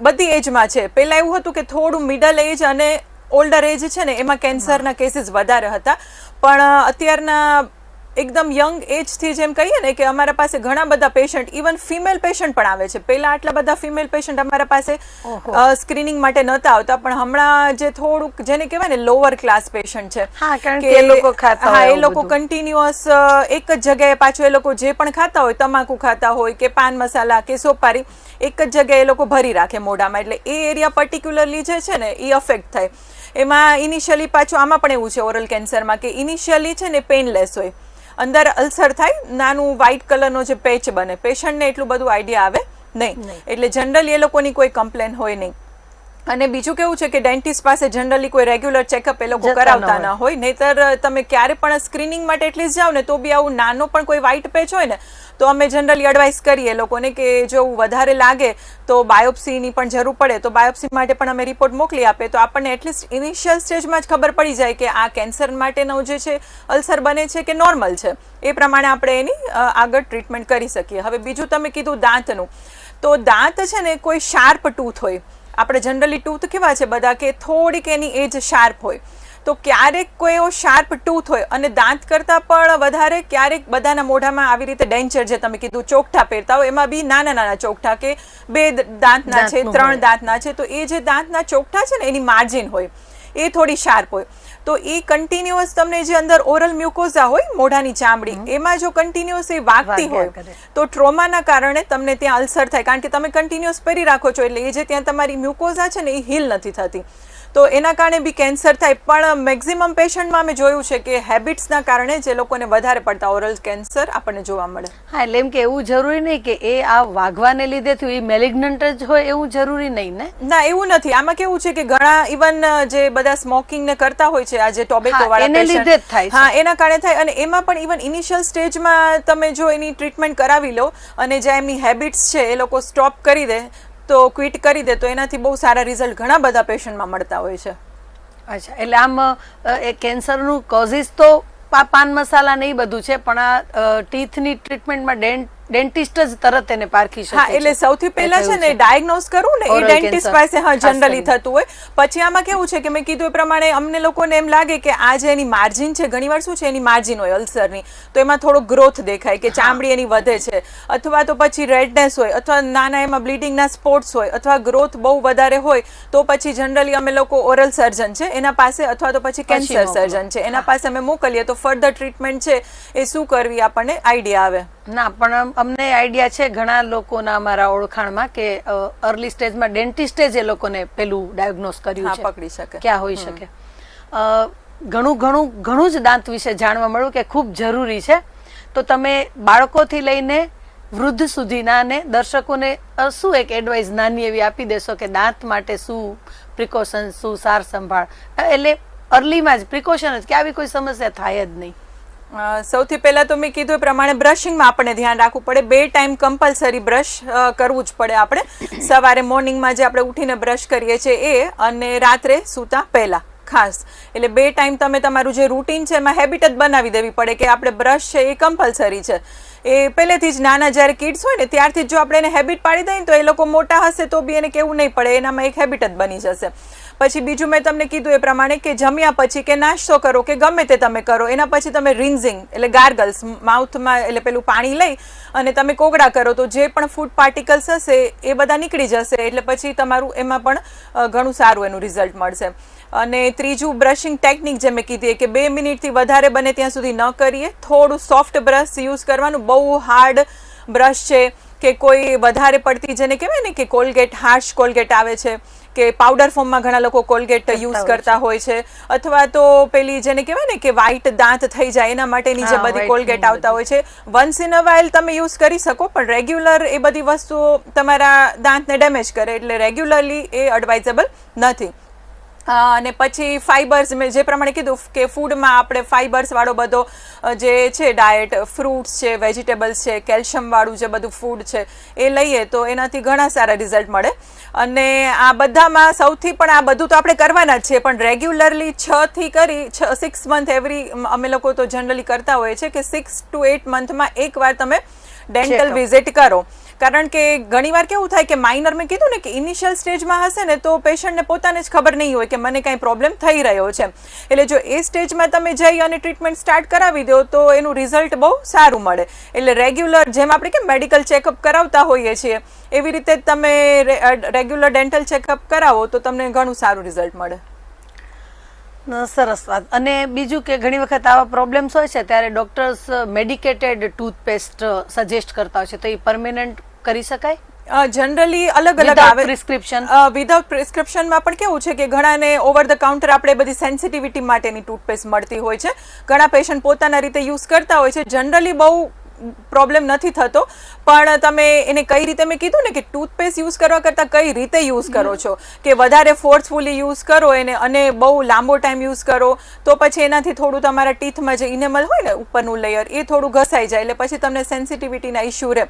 બધી એજમાં છે. પહેલાં એવું હતું કે થોડું મિડલ એજ અને ઓલ્ડર એજ છે ને એમાં કેન્સરના કેસીસ વધારે હતા, પણ અત્યારના એકદમ યંગ એજથી જેમ કહીએ ને કે અમારા પાસે ઘણા બધા પેશન્ટ, ઇવન ફિમેલ પેશન્ટ પણ આવે છે. પહેલા આટલા બધા ફિમેલ પેશન્ટ અમારા પાસે સ્ક્રીનિંગ માટે નહોતા આવતા, પણ હમણાં જે થોડુંક જેને કહેવાય ને લોઅર ક્લાસ પેશન્ટ છે, હા, કારણ કે એ લોકો ખાતા હા, હોય એ લોકો કન્ટિન્યુઅસ એક જ જગ્યાએ પાછું એ લોકો જે પણ ખાતા હોય, તમાકુ ખાતા હોય કે પાન મસાલા કે સોપારી, એક જ જગ્યાએ એ લોકો ભરી રાખે મોઢામાં, એટલે એ એરિયા પર્ટિક્યુલરલી જે છે ને એ અફેક્ટ થાય. એમાં ઇનિશિયલી પાછું આમાં પણ એવું છે ઓરલ કેન્સરમાં કે ઇનિશિયલી છે ને પેનલેસ હોય, અંદર અલ્સર થાય, નાનું વ્હાઇટ કલરનો જે પેચ બને, પેશન્ટને એટલું બધું આઈડિયા આવે નહીં, એટલે જનરલી એ લોકોની કોઈ કમ્પ્લેન હોય નહીં. અને બીજું કેવું છે કે ડેન્ટિસ્ટ પાસે જનરલી કોઈ રેગ્યુલર ચેકઅપ એ લોકો કરાવતા ના હોય, નહીતર તમે ક્યારે પણ સ્ક્રીનિંગ માટે એટલીસ્ટ જાઓ ને તો બી આવું નાનો પણ કોઈ વ્હાઇટ પેચ હોય ને તો અમે જનરલી એડવાઇસ કરીએ લોકોને કે જો વધારે લાગે તો બાયોપ્સીની પણ જરૂર પડે તો બાયોપ્સી માટે પણ અમે રિપોર્ટ મોકલી આપે, તો આપણને એટલીસ્ટ ઇનિશિયલ સ્ટેજમાં જ ખબર પડી જાય કે આ કેન્સર માટેનો જે છે અલ્સર બને છે કે નોર્મલ છે. એ પ્રમાણે આપણે એની આગળ ટ્રીટમેન્ટ કરી શકીએ. હવે બીજું તમે કીધું દાંતનું, તો દાંત છે ને કોઈ શાર્પ ટૂથ હોય, આપણે જનરલી ટૂથ કેવા છે બધા કે થોડીક એની એજ શાર્પ હોય, તો ક્યારેક કોઈ એવો શાર્પ ટૂથ હોય અને દાંત કરતાં પણ વધારે ક્યારેક બધાના મોઢામાં આવી રીતે ડેન્ચર જે તમે કીધું ચોકઠા પહેરતા હોય, એમાં બી નાના નાના ચોકઠા કે 2 દાંતના છે, 3 દાંતના છે, તો એ જે દાંતના ચોકઠા છે ને એની માર્જિન હોય એ થોડી શાર્પ હોય, તો એ કન્ટિન્યુઅસ તમને જે અંદર ઓરલ મ્યુકોઝા હોય મોઢાની ચામડી એમાં જો કન્ટિન્યુઅસ એ વાગતી હોય તો ટ્રોમાના કારણે તમને ત્યાં અલ્સર થાય, કારણ કે તમે કન્ટિન્યુઅસ પહેરી રાખો છો એટલે એ જે ત્યાં તમારી મ્યુકોઝા છે ને એ હીલ નથી થતી, તો એના કારણે બી કેન્સર થાય. પણ મેક્ઝિમમ પેશન્ટમાં અમે જોયું છે કે હેબિટ્સના કારણે જે લોકોને વધારે પડતા ઓરલ કેન્સર આપણને જોવા મળે. હા, એટલે એમ કે એવું જરૂરી નહીં કે એ આ વાગવાને લીધે થયું, એ મેલિગ્નન્ટ જ હોય એવું જરૂરી નહીં ને? ના, એવું નથી. આમાં કેવું છે કે ઘણા ઇવન જે બધા સ્મોકિંગ ને કરતા હોય છે, આ જે ટોબેકો વાળા એને લીધે જ થાય છે. હા, એના કારણે થાય. અને એમાં પણ ઇવન ઇનિશિયલ સ્ટેજમાં તમે જો એની ટ્રીટમેન્ટ કરાવી લો અને જે એમની હેબિટ્સ છે એ લોકો સ્ટોપ કરી દે, તો ક્વિટ કરી દે, તો એનાથી બહુ સારા રિઝલ્ટ ઘણા બધા પેશન્ટમાં મળતા હોય છે. અચ્છા, એટલે આમ એ કેન્સરનું કોઝિસ તો પાન મસાલા ને એ બધું છે, પણ આ ટીથની ટ્રીટમેન્ટમાં ડેન્ટિસ્ટ જ તરત એને પારખી શકે. હા, એટલે સૌથી પહેલા છે ને ડાયગ્નોઝ કરવું ને એ ડેન્ટિસ્ટ પાસે હા જનરલી થતું હોય. પછી આમાં કેવું છે કે મેં કીધું એ પ્રમાણે અમને લોકોને એમ લાગે કે આ જે એની માર્જિન છે, ઘણીવાર શું છે એની માર્જિન હોય અલ્સરની, તો એમાં થોડો ગ્રોથ દેખાય કે ચામડી એની વધે છે, અથવા તો પછી રેડનેસ હોય, અથવા નાના એમાં બ્લીડિંગના સ્પોટ્સ હોય, અથવા ગ્રોથ બહુ વધારે હોય, તો પછી જનરલી અમે લોકો ઓરલ સર્જન છે એના પાસે અથવા તો પછી કેન્સર સર્જન છે એના પાસે અમે મોકલીએ, તો ફર્ધર ટ્રીટમેન્ટ છે એ શું કરવી આપણને આઈડિયા આવે. ના, પણ અમને આઈડિયા છે ઘણા લોકોના અમારા ઓળખાણમાં કે અર્લી સ્ટેજમાં ડેન્ટિસ્ટે જ એ લોકોને પેલું ડાયગ્નોઝ કર્યું છે, પકડી શકે ક્યાં હોઈ શકે. ઘણું જ દાંત વિશે જાણવા મળ્યું કે ખૂબ જરૂરી છે. તો તમે બાળકોથી લઈને વૃદ્ધ સુધીના ને દર્શકોને શું એક એડવાઇસ નાની એવી આપી દેશો કે દાંત માટે શું પ્રિકોશન, શું સાર સંભાળ, એટલે અર્લીમાં જ પ્રિકોશન જ, કે આવી કોઈ સમસ્યા થાય જ નહીં? સૌથી પહેલા તો મેં કીધું એ પ્રમાણે બ્રશિંગમાં આપણે ધ્યાન રાખવું પડે. 2 ટાઈમ કમ્પલસરી બ્રશ કરવું જ પડે આપણે. સવારે મોર્નિંગમાં જે આપણે ઉઠીને બ્રશ કરીએ છીએ એ, અને રાત્રે સૂતા પહેલા ખાસ. એટલે 2 ટાઈમ તમે તમારું જે રૂટીન છે એમાં હેબિટ જ બનાવી દેવી પડે કે આપણે બ્રશ છે એ કમ્પલસરી છે. એ પહેલેથી જ નાના જ્યારે કિડ્સ હોય ને ત્યારથી જ જો આપણે એને હેબિટ પાડી દઈએ તો એ લોકો મોટા હશે તો બી એને કેવું નહીં પડે, એનામાં એક હેબિટ જ બની જશે. પછી બીજું મેં તમને કીધું એ પ્રમાણે કે જમ્યા પછી કે નાસ્તો કરો કે ગમે તે તમે કરો, એના પછી તમે રિન્ઝિંગ એટલે ગાર્ગલ્સ માઉથમાં એટલે પેલું પાણી લઈ અને તમે કોગળા કરો તો જે પણ ફૂડ પાર્ટિકલ્સ હશે એ બધા નીકળી જશે, એટલે પછી તમારું એમાં પણ ઘણું સારું એનું રિઝલ્ટ મળશે. અને ત્રીજું બ્રશિંગ ટેકનિક જે મેં કીધી કે 2 મિનિટથી વધારે બને ત્યાં સુધી ન કરીએ, થોડું સોફ્ટ બ્રશ યુઝ કરવાનું. બહુ હાર્ડ બ્રશ છે કે કોઈ વધારે પડતી જેને કહેવાય ને કે કોલગેટ, હાર્શ કોલગેટ આવે છે કે પાવડર ફોર્મમાં ઘણા લોકો કોલગેટ યુઝ કરતા હોય છે, અથવા તો પેલી જેને કહેવાય ને કે વ્હાઈટ દાંત થઈ જાય એના માટેની જે બધી કોલગેટ આવતા હોય છે, વન્સ ઇન અ વાઇલ તમે યુઝ કરી શકો, પણ રેગ્યુલર એ બધી વસ્તુઓ તમારા દાંતને ડેમેજ કરે, એટલે રેગ્યુલરલી એ એડવાઇઝેબલ નથી. અને પછી ફાઇબર્સ મેં જે પ્રમાણે કીધું કે ફૂડમાં આપણે ફાઇબર્સવાળો બધો જે છે ડાયટ, ફ્રૂટ્સ છે, વેજીટેબલ્સ છે, કેલ્શિયમવાળું જે બધું ફૂડ છે એ લઈએ તો એનાથી ઘણા સારા રિઝલ્ટ મળે. અને આ બધામાં સૌથી પણ આ બધું તો આપણે કરવાના જ છે, પણ રેગ્યુલરલી 6 થી કરી 6 મંથ એવરી અમે લોકો તો જનરલી કરતા હોઈએ છીએ કે 6 to 8 મંથમાં એકવાર તમે ડેન્ટલ વિઝિટ કરો. કારણ કે ઘણીવાર કેવું થાય કે માઇનર મેં કીધું ને કે ઇનિશિયલ સ્ટેજમાં હશે ને તો પેશન્ટને પોતાને જ ખબર નહીં હોય કે મને કાંઈ પ્રોબ્લેમ થઈ રહ્યો છે, એટલે જો એ સ્ટેજમાં તમે જઈ અને ટ્રીટમેન્ટ સ્ટાર્ટ કરાવી દો તો એનું રિઝલ્ટ બહુ સારું મળે. એટલે રેગ્યુલર જેમ આપણે કેમ મેડિકલ ચેકઅપ કરાવતા હોઈએ છીએ એવી રીતે તમે રેગ્યુલર ડેન્ટલ ચેકઅપ કરાવો તો તમને ઘણું સારું રિઝલ્ટ મળે. સરસ વાત. અને બીજું કે ઘણી વખત આવા પ્રોબ્લેમ્સ હોય છે ત્યારે ડોક્ટર્સ મેડિકેટેડ ટૂથપેસ્ટ સજેસ્ટ કરતા હોય છે, તો એ પરમેનન્ટ કરી શકાય? જનરલી અલગ અલગ આવે પ્રિસ્ક્રિપ્શન. વિધાઉટ પ્રિસ્ક્રિપ્શનમાં પણ કેવું છે કે ઘણાને ઓવર ધ કાઉન્ટર આપણે બધી સેન્સિટિવિટી માટેની ટૂથપેસ્ટ મળતી હોય છે, ઘણા પેશન્ટ પોતાના રીતે યુઝ કરતા હોય છે. જનરલી બહુ પ્રોબ્લેમ નથી થતો, પણ તમે એને કઈ રીતે મેં કીધું ને કે ટૂથપેસ્ટ યુઝ કરવા કરતાં કઈ રીતે યુઝ કરો છો, કે વધારે ફોર્સફુલી યુઝ કરો એને અને બહુ લાંબો ટાઈમ યુઝ કરો તો પછી એનાથી થોડું તમારા ટીથમાં જે ઇનેમલ હોય ને ઉપરનું લેયર એ થોડું ઘસાઈ જાય, એટલે પછી તમને સેન્સિટિવિટીના ઇશ્યુ રહે.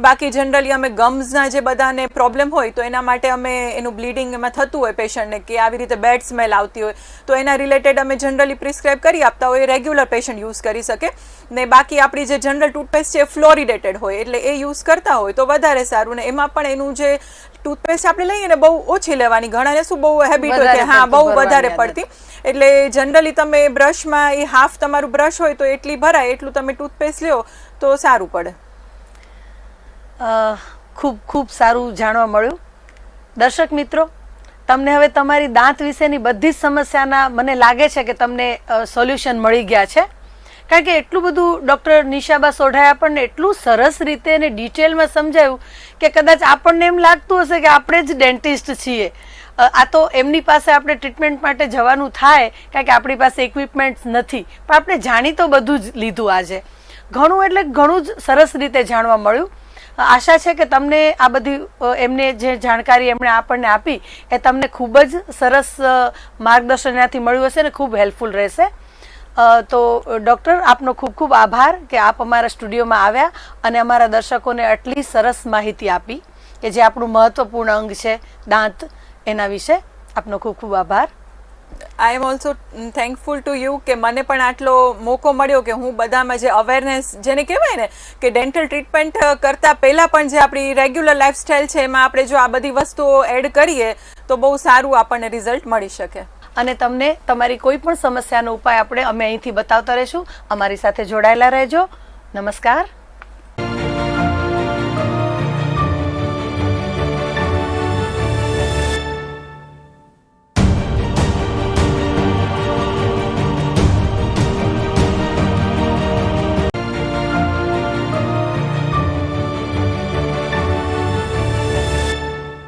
બાકી જનરલી અમે ગમ્સના જે બધાને પ્રોબ્લેમ હોય તો એના માટે અમે એનું બ્લીડિંગ એમાં થતું હોય પેશન્ટને કે આવી રીતે બેડ સ્મેલ આવતી હોય તો એના રિલેટેડ અમે જનરલી પ્રિસ્ક્રાઇબ કરી આપતા હોય, રેગ્યુલર પેશન્ટ યુઝ કરી શકે. ને બાકી આપણી જે જનરલ ટૂથપેસ્ટ છે ફ્લોરિડેટેડ હોય એટલે એ યુઝ કરતા હોય તો વધારે સારું. ને એમાં પણ એનું જે ટૂથપેસ્ટ આપણે લઈએ ને બહુ ઓછી લેવાની, ઘણાને શું બહુ હેબિટ હોય કે હા બહુ વધારે પડતી, એટલે જનરલી તમે બ્રશમાં એ હાફ તમારું બ્રશ હોય તો એટલી ભરાય એટલું તમે ટૂથપેસ્ટ લ્યો તો સારું પડે. ખૂબ ખૂબ સારું જાણવા મળ્યું. દર્શક મિત્રો, તમને હવે તમારી દાંત વિશેની બધી જ સમસ્યાના મને લાગે છે કે તમને સોલ્યુશન મળી ગયા છે, કારણ કે એટલું બધું ડૉક્ટર નિશાબા સોઢાએ આપણને એટલું સરસ રીતે અને ડિટેલમાં સમજાવ્યું કે કદાચ આપણને એમ લાગતું હશે કે આપણે જ ડેન્ટિસ્ટ છીએ. આ તો એમની પાસે આપણે ટ્રીટમેન્ટ માટે જવાનું થાય કારણ કે આપણી પાસે ઇક્વિપમેન્ટ્સ નથી, પણ આપણે જાણી તો બધું જ લીધું આજે. ઘણું એટલે ઘણું જ સરસ રીતે જાણવા મળ્યું. આશા છે કે તમને આ બધી એમને જે જાણકારી એમણે આપણને આપી એ તમને ખૂબ જ સરસ માર્ગદર્શન એનાથી મળ્યું હશે ને ખૂબ હેલ્પફુલ રહેશે. તો ડૉક્ટર, આપનો ખૂબ ખૂબ આભાર કે આપ અમારા સ્ટુડિયોમાં આવ્યા અને અમારા દર્શકોને આટલી સરસ માહિતી આપી કે જે આપણું મહત્વપૂર્ણ અંગ છે દાંત, એના વિશે. આપનો ખૂબ ખૂબ આભાર. I am also thankful to you કે મને પણ આટલો મોકો મળ્યો કે હું બધામાં જે અવેરનેસ જેને કહેવાય ને કે ડેન્ટલ ટ્રીટમેન્ટ કરતાં પહેલાં પણ જે આપણી રેગ્યુલર લાઈફસ્ટાઈલ છે એમાં આપણે જો આ બધી વસ્તુઓ એડ કરીએ તો બહુ સારું આપણને રિઝલ્ટ મળી શકે. અને તમને તમારી કોઈ પણ સમસ્યાનો ઉપાય અમે અહીંથી બતાવતા રહીશું. અમારી સાથે જોડાયેલા રહેજો. નમસ્કાર.